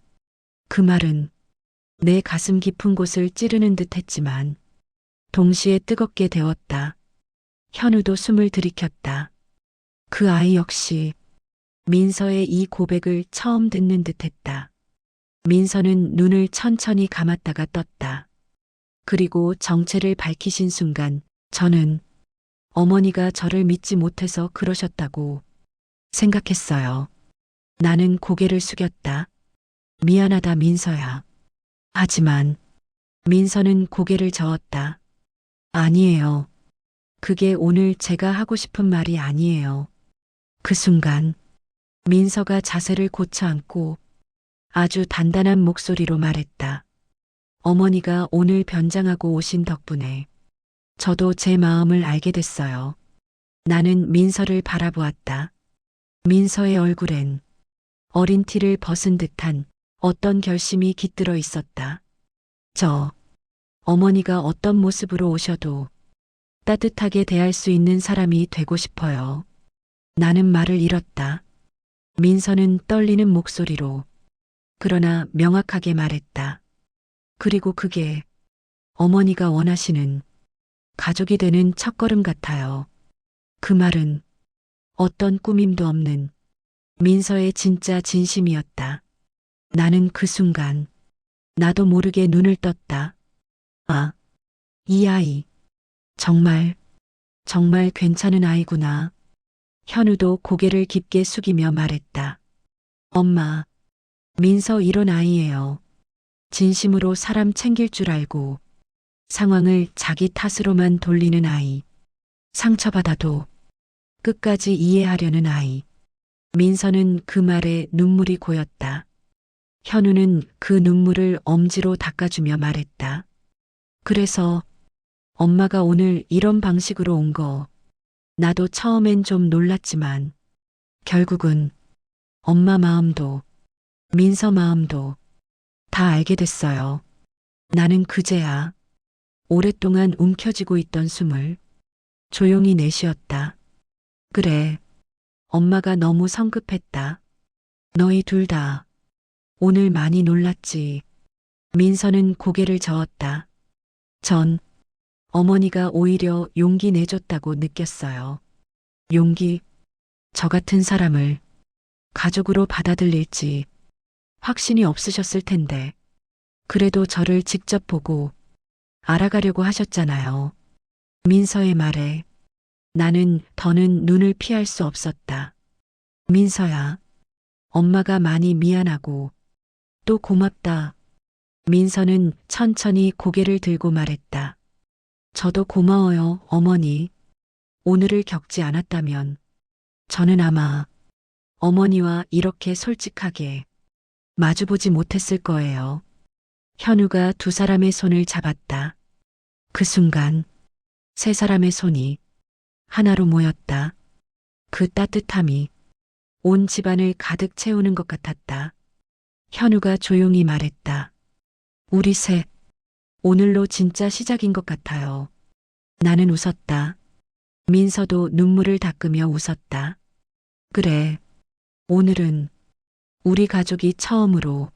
그 말은 내 가슴 깊은 곳을 찌르는 듯 했지만 동시에 뜨겁게 데웠다. 현우도 숨을 들이켰다. 그 아이 역시 민서의 이 고백을 처음 듣는 듯 했다. 민서는 눈을 천천히 감았다가 떴다. 그리고 정체를 밝히신 순간 저는 어머니가 저를 믿지 못해서 그러셨다고 생각했어요. 나는 고개를 숙였다. 미안하다 민서야. 하지만 민서는 고개를 저었다. 아니에요. 그게 오늘 제가 하고 싶은 말이 아니에요. 그 순간 민서가 자세를 고쳐 앉고 아주 단단한 목소리로 말했다. 어머니가 오늘 변장하고 오신 덕분에 저도 제 마음을 알게 됐어요. 나는 민서를 바라보았다. 민서의 얼굴엔 어린 티를 벗은 듯한 어떤 결심이 깃들어 있었다. 어머니가 어떤 모습으로 오셔도 따뜻하게 대할 수 있는 사람이 되고 싶어요. 나는 말을 잃었다. 민서는 떨리는 목소리로 그러나 명확하게 말했다. 그리고 그게 어머니가 원하시는 가족이 되는 첫걸음 같아요. 그 말은 어떤 꾸밈도 없는 민서의 진짜 진심이었다. 나는 그 순간 나도 모르게 눈을 떴다. 아, 이 아이 정말 괜찮은 아이구나. 현우도 고개를 깊게 숙이며 말했다. 엄마, 민서 이런 아이예요. 진심으로 사람 챙길 줄 알고 상황을 자기 탓으로만 돌리는 아이. 상처받아도 끝까지 이해하려는 아이. 민서는 그 말에 눈물이 고였다. 현우는 그 눈물을 엄지로 닦아주며 말했다. 그래서 엄마가 오늘 이런 방식으로 온 거 나도 처음엔 좀 놀랐지만 결국은 엄마 마음도 민서 마음도 다 알게 됐어요. 나는 그제야 오랫동안 움켜쥐고 있던 숨을 조용히 내쉬었다. 그래, 엄마가 너무 성급했다. 너희 둘 다 오늘 많이 놀랐지. 민서는 고개를 저었다. 전 어머니가 오히려 용기 내줬다고 느꼈어요. 용기, 저 같은 사람을 가족으로 받아들일지 확신이 없으셨을 텐데, 그래도 저를 직접 보고 알아가려고 하셨잖아요. 민서의 말에 나는 더는 눈을 피할 수 없었다. 민서야, 엄마가 많이 미안하고 또 고맙다. 민서는 천천히 고개를 들고 말했다. 저도 고마워요, 어머니. 오늘을 겪지 않았다면 저는 아마 어머니와 이렇게 솔직하게 마주보지 못했을 거예요. 현우가 두 사람의 손을 잡았다. 그 순간 세 사람의 손이 하나로 모였다. 그 따뜻함이 온 집안을 가득 채우는 것 같았다. 현우가 조용히 말했다. 우리 셋, 오늘로 진짜 시작인 것 같아요. 나는 웃었다. 민서도 눈물을 닦으며 웃었다. 그래, 오늘은 우리 가족이 처음으로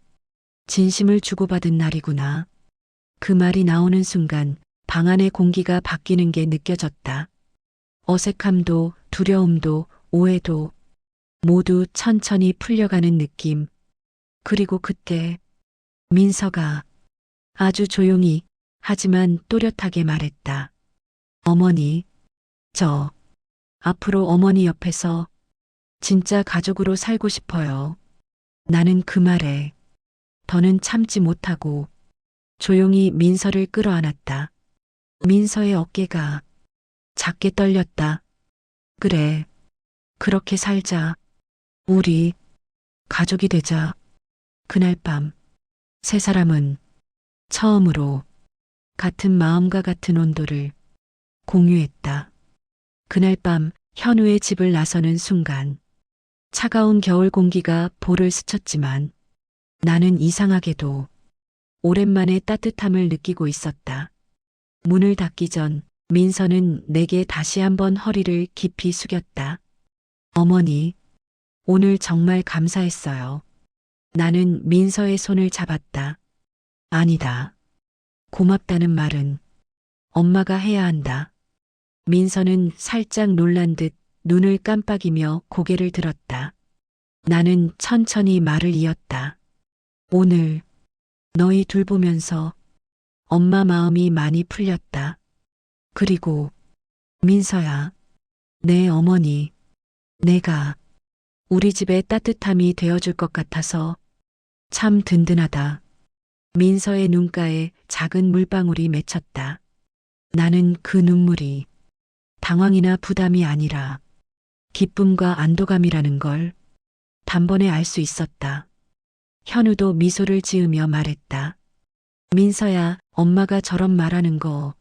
진심을 주고받은 날이구나. 그 말이 나오는 순간 방 안의 공기가 바뀌는 게 느껴졌다. 어색함도 두려움도 오해도 모두 천천히 풀려가는 느낌. 그리고 그때 민서가 아주 조용히 하지만 또렷하게 말했다. 어머니, 저 앞으로 어머니 옆에서 진짜 가족으로 살고 싶어요. 나는 그 말에 더는 참지 못하고 조용히 민서를 끌어안았다. 민서의 어깨가 작게 떨렸다. 그래, 그렇게 살자. 우리 가족이 되자. 그날 밤, 세 사람은 처음으로 같은 마음과 같은 온도를 공유했다. 그날 밤 현우의 집을 나서는 순간 차가운 겨울 공기가 볼을 스쳤지만 나는 이상하게도 오랜만에 따뜻함을 느끼고 있었다. 문을 닫기 전 민서는 내게 다시 한번 허리를 깊이 숙였다. 어머니, 오늘 정말 감사했어요. 나는 민서의 손을 잡았다. 아니다. 고맙다는 말은 엄마가 해야 한다. 민서는 살짝 놀란 듯 눈을 깜빡이며 고개를 들었다. 나는 천천히 말을 이었다. 오늘 너희 둘 보면서 엄마 마음이 많이 풀렸다. 그리고 민서야, 내 어머니, 내가 우리 집의 따뜻함이 되어줄 것 같아서 참 든든하다. 민서의 눈가에 작은 물방울이 맺혔다. 나는 그 눈물이 당황이나 부담이 아니라 기쁨과 안도감이라는 걸 단번에 알 수 있었다. 현우도 미소를 지으며 말했다. 민서야, 엄마가 저런 말하는 거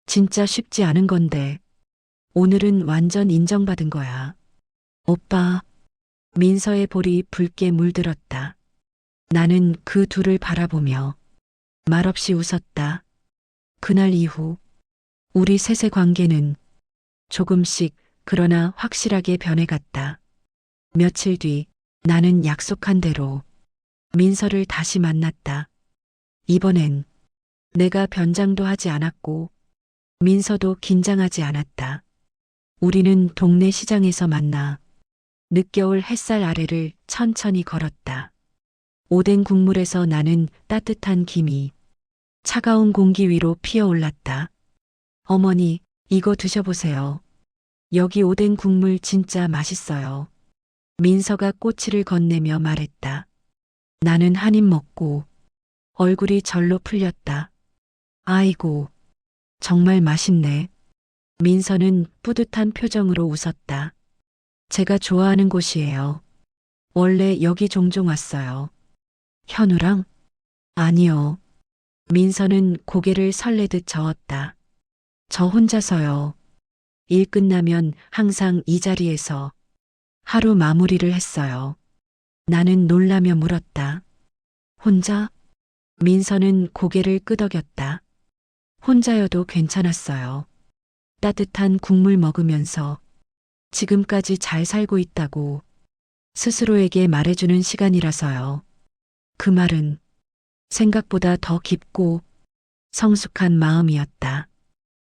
진짜 쉽지 않은 건데 오늘은 완전 인정받은 거야. 오빠, 민서의 볼이 붉게 물들었다. 나는 그 둘을 바라보며 말없이 웃었다. 그날 이후 우리 셋의 관계는 조금씩 그러나 확실하게 변해갔다. 며칠 뒤 나는 약속한 대로 민서를 다시 만났다. 이번엔 내가 변장도 하지 않았고 민서도 긴장하지 않았다. 우리는 동네 시장에서 만나 늦겨울 햇살 아래를 천천히 걸었다. 오뎅 국물에서 나는 따뜻한 김이 차가운 공기 위로 피어올랐다. 어머니, 이거 드셔보세요. 여기 오뎅 국물 진짜 맛있어요. 민서가 꼬치를 건네며 말했다. 나는 한 입 먹고 얼굴이 절로 풀렸다. 아이고, 정말 맛있네. 민서는 뿌듯한 표정으로 웃었다. 제가 좋아하는 곳이에요. 원래 여기 종종 왔어요. 현우랑? 아니요. 민서는 고개를 설레듯 저었다. 저 혼자서요. 일 끝나면 항상 이 자리에서 하루 마무리를 했어요. 나는 놀라며 물었다. 혼자? 민서는 고개를 끄덕였다. 혼자여도 괜찮았어요. 따뜻한 국물 먹으면서 지금까지 잘 살고 있다고 스스로에게 말해주는 시간이라서요. 그 말은 생각보다 더 깊고 성숙한 마음이었다.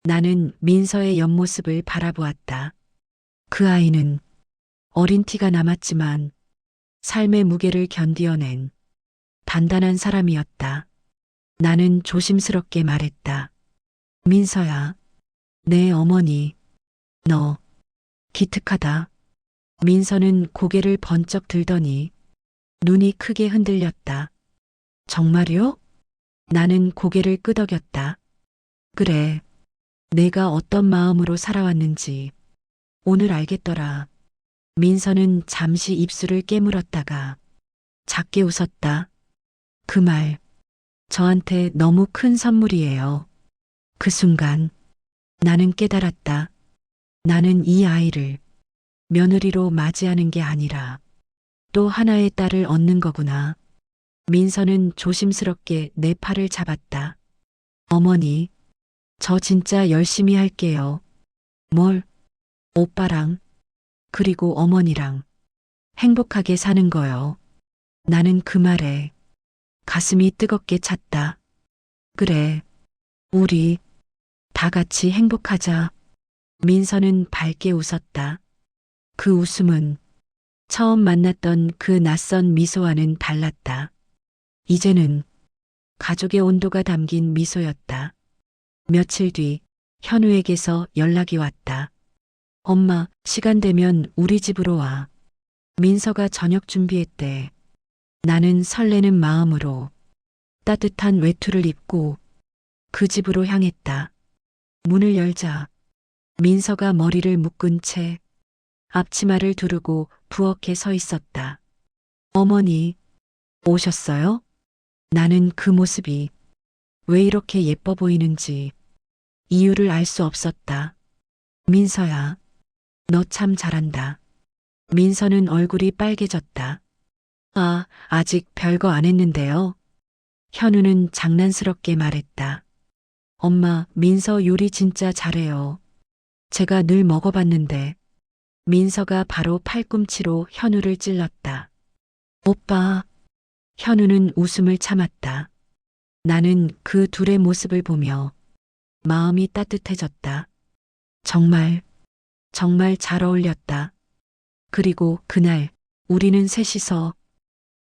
나는 민서의 옆모습을 바라보았다. 그 아이는 어린 티가 남았지만 삶의 무게를 견디어낸 단단한 사람이었다. 나는 조심스럽게 말했다. 민서야, 내 어머니, 너 기특하다. 민서는 고개를 번쩍 들더니 눈이 크게 흔들렸다. 정말요? 나는 고개를 끄덕였다. 그래, 내가 어떤 마음으로 살아왔는지 오늘 알겠더라. 민서는 잠시 입술을 깨물었다가 작게 웃었다. 그 말, 저한테 너무 큰 선물이에요. 그 순간 나는 깨달았다. 나는 이 아이를 며느리로 맞이하는 게 아니라 또 하나의 딸을 얻는 거구나. 민서는 조심스럽게 내 팔을 잡았다. 어머니, 저 진짜 열심히 할게요. 뭘? 오빠랑, 그리고 어머니랑 행복하게 사는 거요. 나는 그 말에 가슴이 뜨겁게 찼다. 그래, 우리 다 같이 행복하자. 민서는 밝게 웃었다. 그 웃음은 처음 만났던 그 낯선 미소와는 달랐다. 이제는 가족의 온도가 담긴 미소였다. 며칠 뒤 현우에게서 연락이 왔다. 엄마, 시간 되면 우리 집으로 와. 민서가 저녁 준비했대. 나는 설레는 마음으로 따뜻한 외투를 입고 그 집으로 향했다. 문을 열자 민서가 머리를 묶은 채 앞치마를 두르고 부엌에 서 있었다. 어머니, 오셨어요? 나는 그 모습이 왜 이렇게 예뻐 보이는지 이유를 알 수 없었다. 민서야, 너 참 잘한다. 민서는 얼굴이 빨개졌다. 아, 아직 별거 안 했는데요. 현우는 장난스럽게 말했다. 엄마, 민서 요리 진짜 잘해요. 제가 늘 먹어봤는데. 민서가 바로 팔꿈치로 현우를 찔렀다. 오빠. 현우는 웃음을 참았다. 나는 그 둘의 모습을 보며 마음이 따뜻해졌다. 정말 잘 어울렸다. 그리고 그날 우리는 셋이서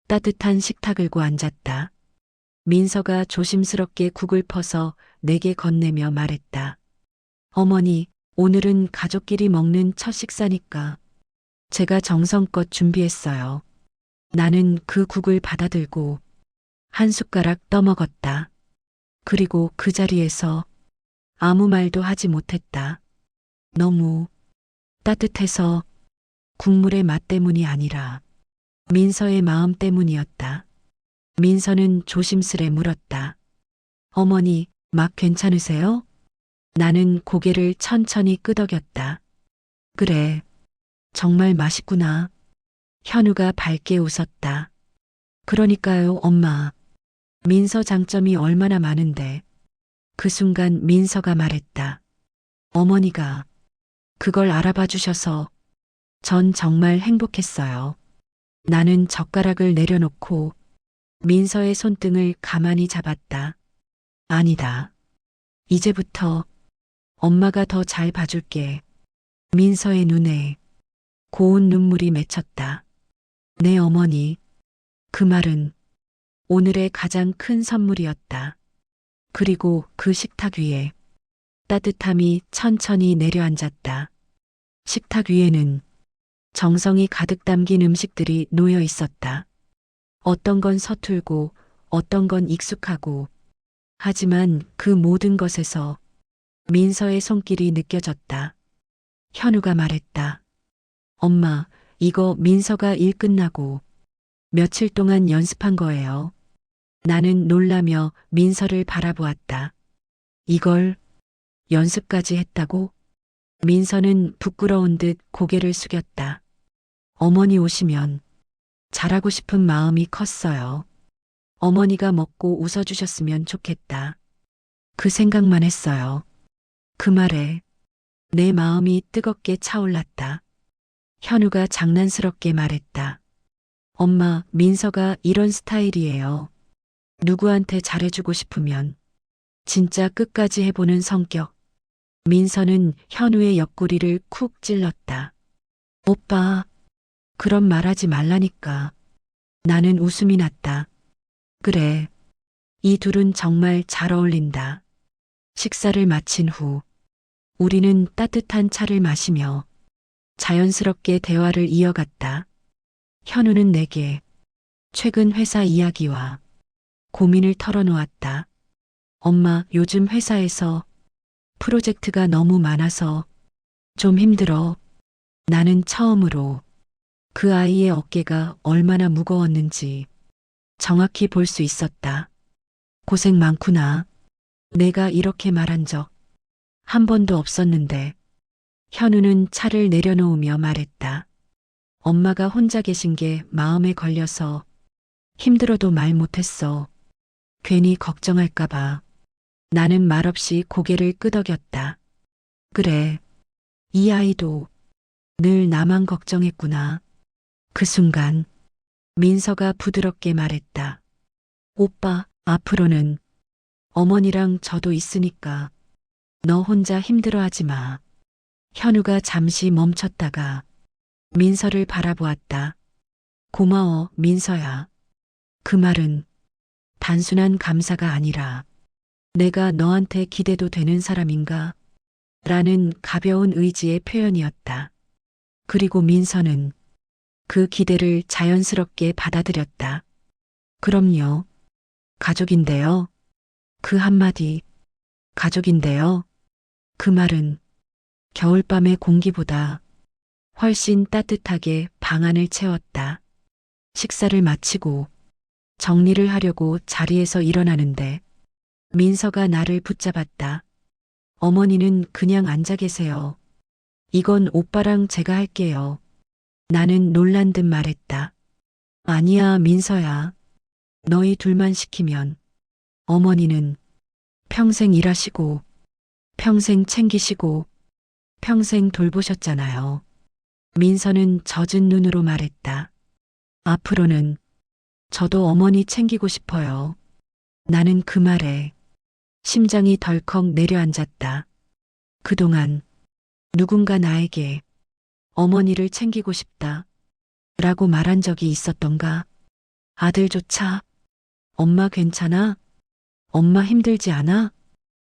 따뜻한 식탁을 고 앉았다. 민서가 조심스럽게 국을 퍼서 내게 건네며 말했다. 어머니, 오늘은 가족끼리 먹는 첫 식사니까 제가 정성껏 준비했어요. 나는 그 국을 받아들고 한 숟가락 떠먹었다. 그리고 그 자리에서 아무 말도 하지 못했다. 너무 따뜻해서 국물의 맛 때문이 아니라 민서의 마음 때문이었다. 민서는 조심스레 물었다. 어머니, 맛 괜찮으세요? 나는 고개를 천천히 끄덕였다. 그래, 정말 맛있구나. 현우가 밝게 웃었다. 그러니까요, 엄마. 민서 장점이 얼마나 많은데. 그 순간 민서가 말했다. 어머니가 그걸 알아봐 주셔서 전 정말 행복했어요. 나는 젓가락을 내려놓고 민서의 손등을 가만히 잡았다. 아니다. 이제부터 엄마가 더 잘 봐줄게. 민서의 눈에 고운 눈물이 맺혔다. 내 어머니. 그 말은 오늘의 가장 큰 선물이었다. 그리고 그 식탁 위에 따뜻함이 천천히 내려앉았다. 식탁 위에는 정성이 가득 담긴 음식들이 놓여 있었다. 어떤 건 서툴고 어떤 건 익숙하고 하지만 그 모든 것에서 민서의 손길이 느껴졌다. 현우가 말했다. 엄마, 이거 민서가 일 끝나고 며칠 동안 연습한 거예요. 나는 놀라며 민서를 바라보았다. 이걸 연습까지 했다고? 민서는 부끄러운 듯 고개를 숙였다. 어머니 오시면 잘하고 싶은 마음이 컸어요. 어머니가 먹고 웃어주셨으면 좋겠다. 그 생각만 했어요. 그 말에 내 마음이 뜨겁게 차올랐다. 현우가 장난스럽게 말했다. 엄마, 민서가 이런 스타일이에요. 누구한테 잘해주고 싶으면 진짜 끝까지 해보는 성격. 민서는 현우의 옆구리를 쿡 찔렀다. 오빠, 그런 말하지 말라니까. 나는 웃음이 났다. 그래, 이 둘은 정말 잘 어울린다. 식사를 마친 후 우리는 따뜻한 차를 마시며 자연스럽게 대화를 이어갔다. 현우는 내게 최근 회사 이야기와 고민을 털어놓았다. 엄마, 요즘 회사에서 프로젝트가 너무 많아서 좀 힘들어. 나는 처음으로 그 아이의 어깨가 얼마나 무거웠는지 정확히 볼 수 있었다. 고생 많구나. 내가 이렇게 말한 적 한 번도 없었는데. 현우는 차를 내려놓으며 말했다. 엄마가 혼자 계신 게 마음에 걸려서 힘들어도 말 못했어. 괜히 걱정할까봐. 나는 말없이 고개를 끄덕였다. 그래. 이 아이도 늘 나만 걱정했구나. 그 순간 민서가 부드럽게 말했다. 오빠, 앞으로는 어머니랑 저도 있으니까 너 혼자 힘들어하지 마. 현우가 잠시 멈췄다가 민서를 바라보았다. 고마워, 민서야. 그 말은 단순한 감사가 아니라 내가 너한테 기대도 되는 사람인가? 라는 가벼운 의지의 표현이었다. 그리고 민서는 그 기대를 자연스럽게 받아들였다. 그럼요. 가족인데요. 그 한마디, 가족인데요. 그 말은 겨울밤의 공기보다 훨씬 따뜻하게 방 안을 채웠다. 식사를 마치고 정리를 하려고 자리에서 일어나는데 민서가 나를 붙잡았다. 어머니는 그냥 앉아 계세요. 이건 오빠랑 제가 할게요. 나는 놀란 듯 말했다. 아니야, 민서야. 너희 둘만 시키면 어머니는 평생 일하시고 평생 챙기시고 평생 돌보셨잖아요. 민서는 젖은 눈으로 말했다. 앞으로는 저도 어머니 챙기고 싶어요. 나는 그 말에 심장이 덜컥 내려앉았다. 그동안 누군가 나에게 어머니를 챙기고 싶다 라고 말한 적이 있었던가? 아들조차 엄마 괜찮아? 엄마 힘들지 않아?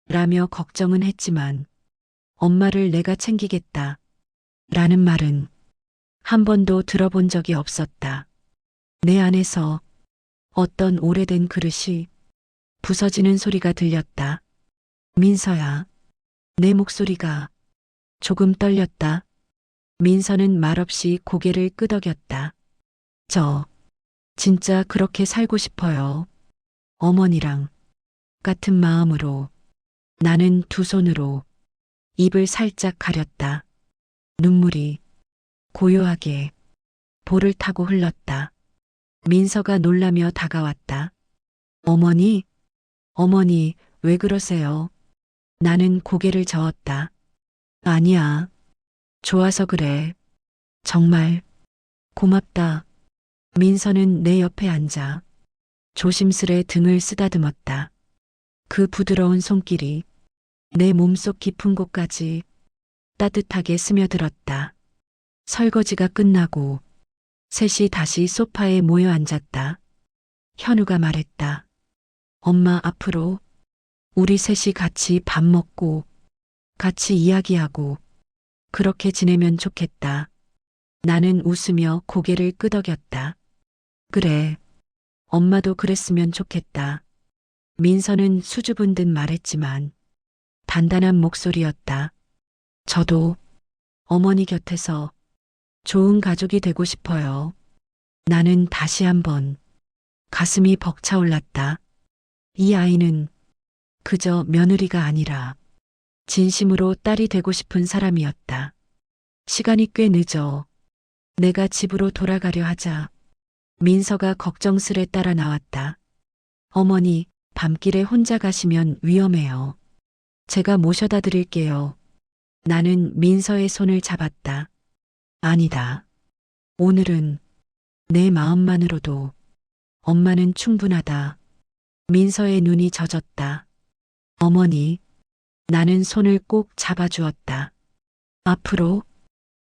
라며 걱정은 했지만 엄마를 내가 챙기겠다 라는 말은 한 번도 들어본 적이 없었다. 내 안에서 어떤 오래된 그릇이 부서지는 소리가 들렸다. 민서야. 내 목소리가 조금 떨렸다. 민서는 말없이 고개를 끄덕였다. 저 진짜 그렇게 살고 싶어요. 어머니랑 같은 마음으로. 나는 두 손으로 입을 살짝 가렸다. 눈물이 고요하게 볼을 타고 흘렀다. 민서가 놀라며 다가왔다. 어머니, 어머니, 왜 그러세요? 나는 고개를 저었다. 아니야. 좋아서 그래. 정말 고맙다. 민서는 내 옆에 앉아 조심스레 등을 쓰다듬었다. 그 부드러운 손길이 내 몸속 깊은 곳까지 따뜻하게 스며들었다. 설거지가 끝나고 셋이 다시 소파에 모여 앉았다. 현우가 말했다. 엄마, 앞으로 우리 셋이 같이 밥 먹고 같이 이야기하고 그렇게 지내면 좋겠다. 나는 웃으며 고개를 끄덕였다. 그래. 엄마도 그랬으면 좋겠다. 민서는 수줍은 듯 말했지만 단단한 목소리였다. 저도 어머니 곁에서 좋은 가족이 되고 싶어요. 나는 다시 한번 가슴이 벅차올랐다. 이 아이는 그저 며느리가 아니라 진심으로 딸이 되고 싶은 사람이었다. 시간이 꽤 늦어 내가 집으로 돌아가려 하자 민서가 걱정스레 따라 나왔다. 어머니, 밤길에 혼자 가시면 위험해요. 제가 모셔다 드릴게요. 나는 민서의 손을 잡았다. 아니다. 오늘은 내 마음만으로도 엄마는 충분하다. 민서의 눈이 젖었다. 어머니, 나는 손을 꼭 잡아주었다. 앞으로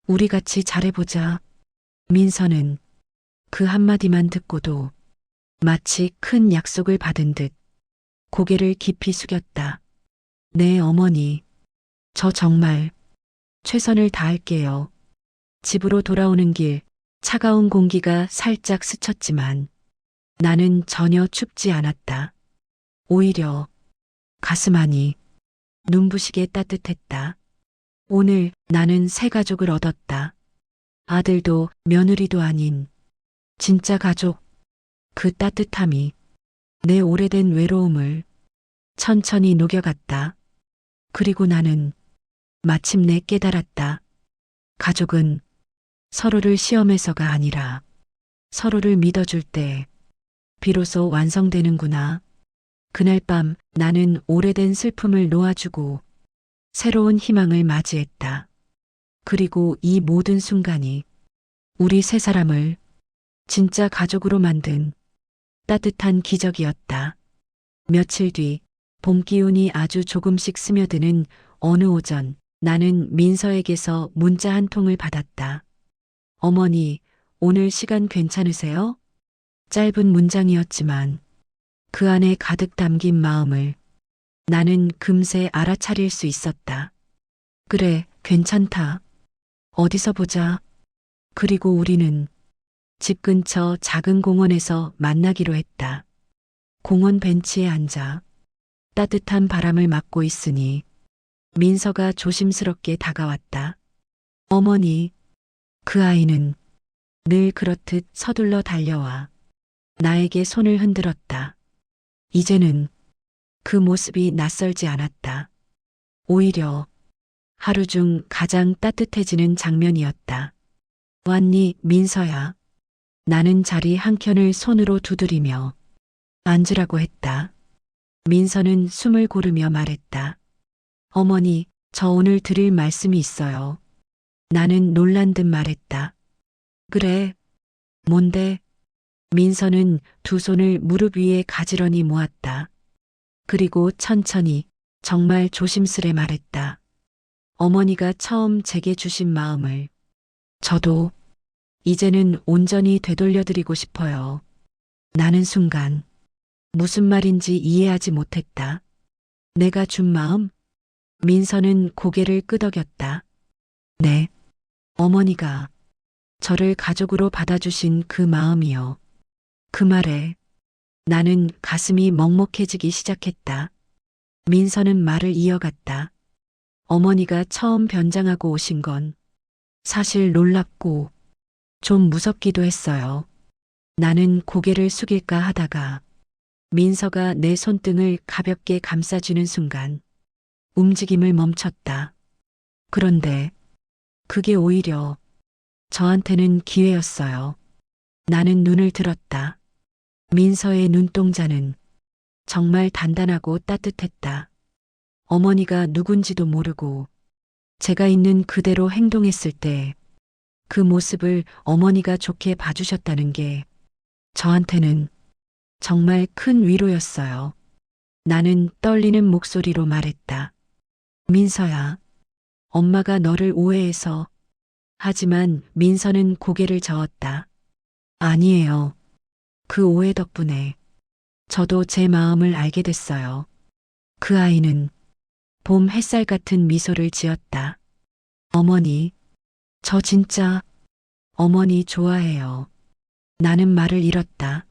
우리 같이 잘해보자. 민서는 그 한마디만 듣고도 마치 큰 약속을 받은 듯 고개를 깊이 숙였다. 네, 어머니. 저 정말 최선을 다할게요. 집으로 돌아오는 길 차가운 공기가 살짝 스쳤지만 나는 전혀 춥지 않았다. 오히려 가슴 안이 눈부시게 따뜻했다. 오늘 나는 새 가족을 얻었다. 아들도 며느리도 아닌 진짜 가족. 그 따뜻함이 내 오래된 외로움을 천천히 녹여갔다. 그리고 나는 마침내 깨달았다. 가족은 서로를 시험해서가 아니라 서로를 믿어줄 때 비로소 완성되는구나. 그날 밤 나는 오래된 슬픔을 놓아주고 새로운 희망을 맞이했다. 그리고 이 모든 순간이 우리 세 사람을 진짜 가족으로 만든 따뜻한 기적이었다. 며칠 뒤 봄 기운이 아주 조금씩 스며드는 어느 오전 나는 민서에게서 문자 한 통을 받았다. 어머니, 오늘 시간 괜찮으세요? 짧은 문장이었지만 그 안에 가득 담긴 마음을 나는 금세 알아차릴 수 있었다. 그래, 괜찮다. 어디서 보자. 그리고 우리는 집 근처 작은 공원에서 만나기로 했다. 공원 벤치에 앉아 따뜻한 바람을 맞고 있으니 민서가 조심스럽게 다가왔다. 어머니, 그 아이는 늘 그렇듯 서둘러 달려와 나에게 손을 흔들었다. 이제는 그 모습이 낯설지 않았다. 오히려 하루 중 가장 따뜻해지는 장면이었다. 왔니, 민서야. 나는 자리 한켠을 손으로 두드리며 앉으라고 했다. 민서는 숨을 고르며 말했다. 어머니, 저 오늘 드릴 말씀이 있어요. 나는 놀란 듯 말했다. 그래, 뭔데? 민서는 두 손을 무릎 위에 가지런히 모았다. 그리고 천천히 정말 조심스레 말했다. 어머니가 처음 제게 주신 마음을 저도 이제는 온전히 되돌려드리고 싶어요. 나는 순간 무슨 말인지 이해하지 못했다. 내가 준 마음? 민서는 고개를 끄덕였다. 네, 어머니가 저를 가족으로 받아주신 그 마음이요. 그 말에 나는 가슴이 먹먹해지기 시작했다. 민서는 말을 이어갔다. 어머니가 처음 변장하고 오신 건 사실 놀랍고 좀 무섭기도 했어요. 나는 고개를 숙일까 하다가 민서가 내 손등을 가볍게 감싸주는 순간 움직임을 멈췄다. 그런데 그게 오히려 저한테는 기회였어요. 나는 눈을 들었다. 민서의 눈동자는 정말 단단하고 따뜻했다. 어머니가 누군지도 모르고 제가 있는 그대로 행동했을 때 그 모습을 어머니가 좋게 봐주셨다는 게 저한테는 정말 큰 위로였어요. 나는 떨리는 목소리로 말했다. 민서야, 엄마가 너를 오해해서. 하지만 민서는 고개를 저었다. 아니에요. 그 오해 덕분에 저도 제 마음을 알게 됐어요. 그 아이는 봄 햇살 같은 미소를 지었다. 어머니, 저 진짜 어머니 좋아해요. 나는 말을 잃었다.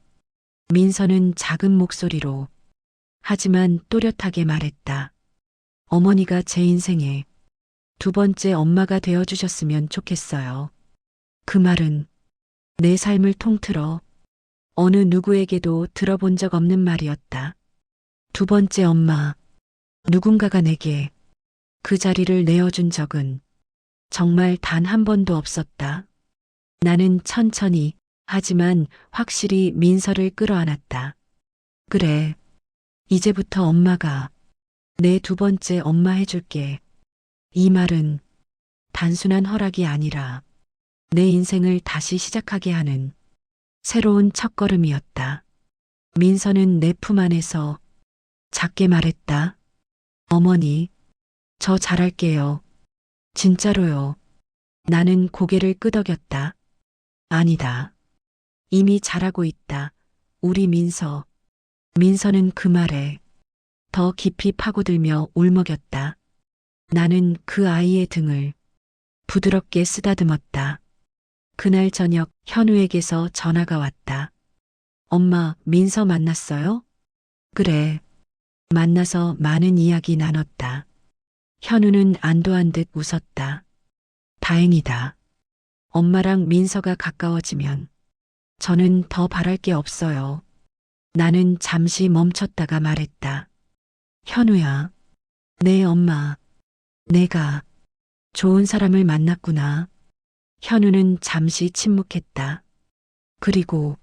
민서는 작은 목소리로 하지만 또렷하게 말했다. 어머니가 제 인생에 두 번째 엄마가 되어주셨으면 좋겠어요. 그 말은 내 삶을 통틀어 어느 누구에게도 들어본 적 없는 말이었다. 두 번째 엄마, 누군가가 내게 그 자리를 내어준 적은 정말 단 한 번도 없었다. 나는 천천히 하지만 확실히 민서를 끌어안았다. 그래, 이제부터 엄마가 내 두 번째 엄마 해줄게. 이 말은 단순한 허락이 아니라 내 인생을 다시 시작하게 하는 새로운 첫걸음이었다. 민서는 내 품 안에서 작게 말했다. 어머니, 저 잘할게요. 진짜로요. 나는 고개를 끄덕였다. 아니다. 이미 잘하고 있다. 우리 민서. 민서는 그 말에 더 깊이 파고들며 울먹였다. 나는 그 아이의 등을 부드럽게 쓰다듬었다. 그날 저녁 현우에게서 전화가 왔다. 엄마, 민서 만났어요? 그래. 만나서 많은 이야기 나눴다. 현우는 안도한 듯 웃었다. 다행이다. 엄마랑 민서가 가까워지면 저는 더 바랄 게 없어요. 나는 잠시 멈췄다가 말했다. 현우야, 네 엄마. 내가 좋은 사람을 만났구나. 현우는 잠시 침묵했다. 그리고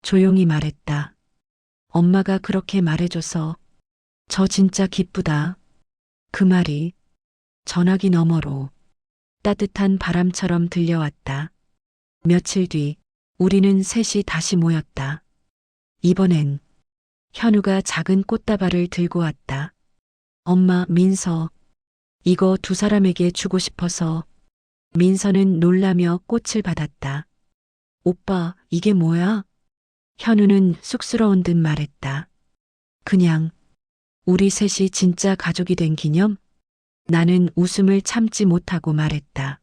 조용히 말했다. 엄마가 그렇게 말해줘서 저 진짜 기쁘다. 그 말이 전화기 너머로 따뜻한 바람처럼 들려왔다. 며칠 뒤 우리는 셋이 다시 모였다. 이번엔 현우가 작은 꽃다발을 들고 왔다. 엄마, 민서, 이거 두 사람에게 주고 싶어서. 민서는 놀라며 꽃을 받았다. 오빠, 이게 뭐야? 현우는 쑥스러운 듯 말했다. 그냥 우리 셋이 진짜 가족이 된 기념? 나는 웃음을 참지 못하고 말했다.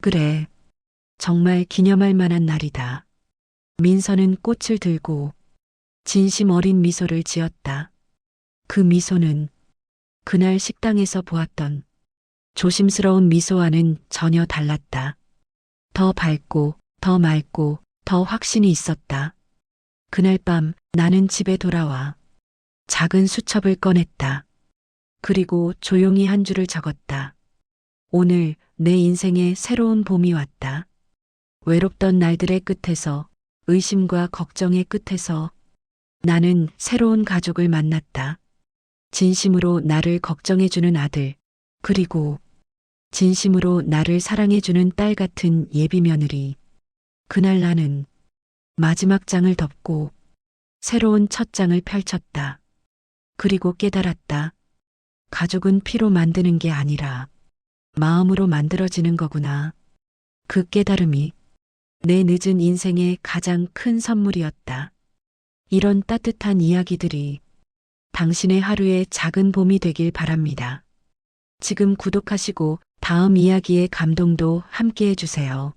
그래, 정말 기념할 만한 날이다. 민서는 꽃을 들고 진심 어린 미소를 지었다. 그 미소는 그날 식당에서 보았던 조심스러운 미소와는 전혀 달랐다. 더 밝고, 더 맑고, 더 확신이 있었다. 그날 밤 나는 집에 돌아와 작은 수첩을 꺼냈다. 그리고 조용히 한 줄을 적었다. 오늘 내 인생에 새로운 봄이 왔다. 외롭던 날들의 끝에서, 의심과 걱정의 끝에서 나는 새로운 가족을 만났다. 진심으로 나를 걱정해주는 아들, 그리고 진심으로 나를 사랑해주는 딸 같은 예비 며느리. 그날 나는 마지막 장을 덮고 새로운 첫 장을 펼쳤다. 그리고 깨달았다. 가족은 피로 만드는 게 아니라 마음으로 만들어지는 거구나. 그 깨달음이 내 늦은 인생의 가장 큰 선물이었다. 이런 따뜻한 이야기들이 당신의 하루의 작은 봄이 되길 바랍니다. 지금 구독하시고 다음 이야기의 감동도 함께 해주세요.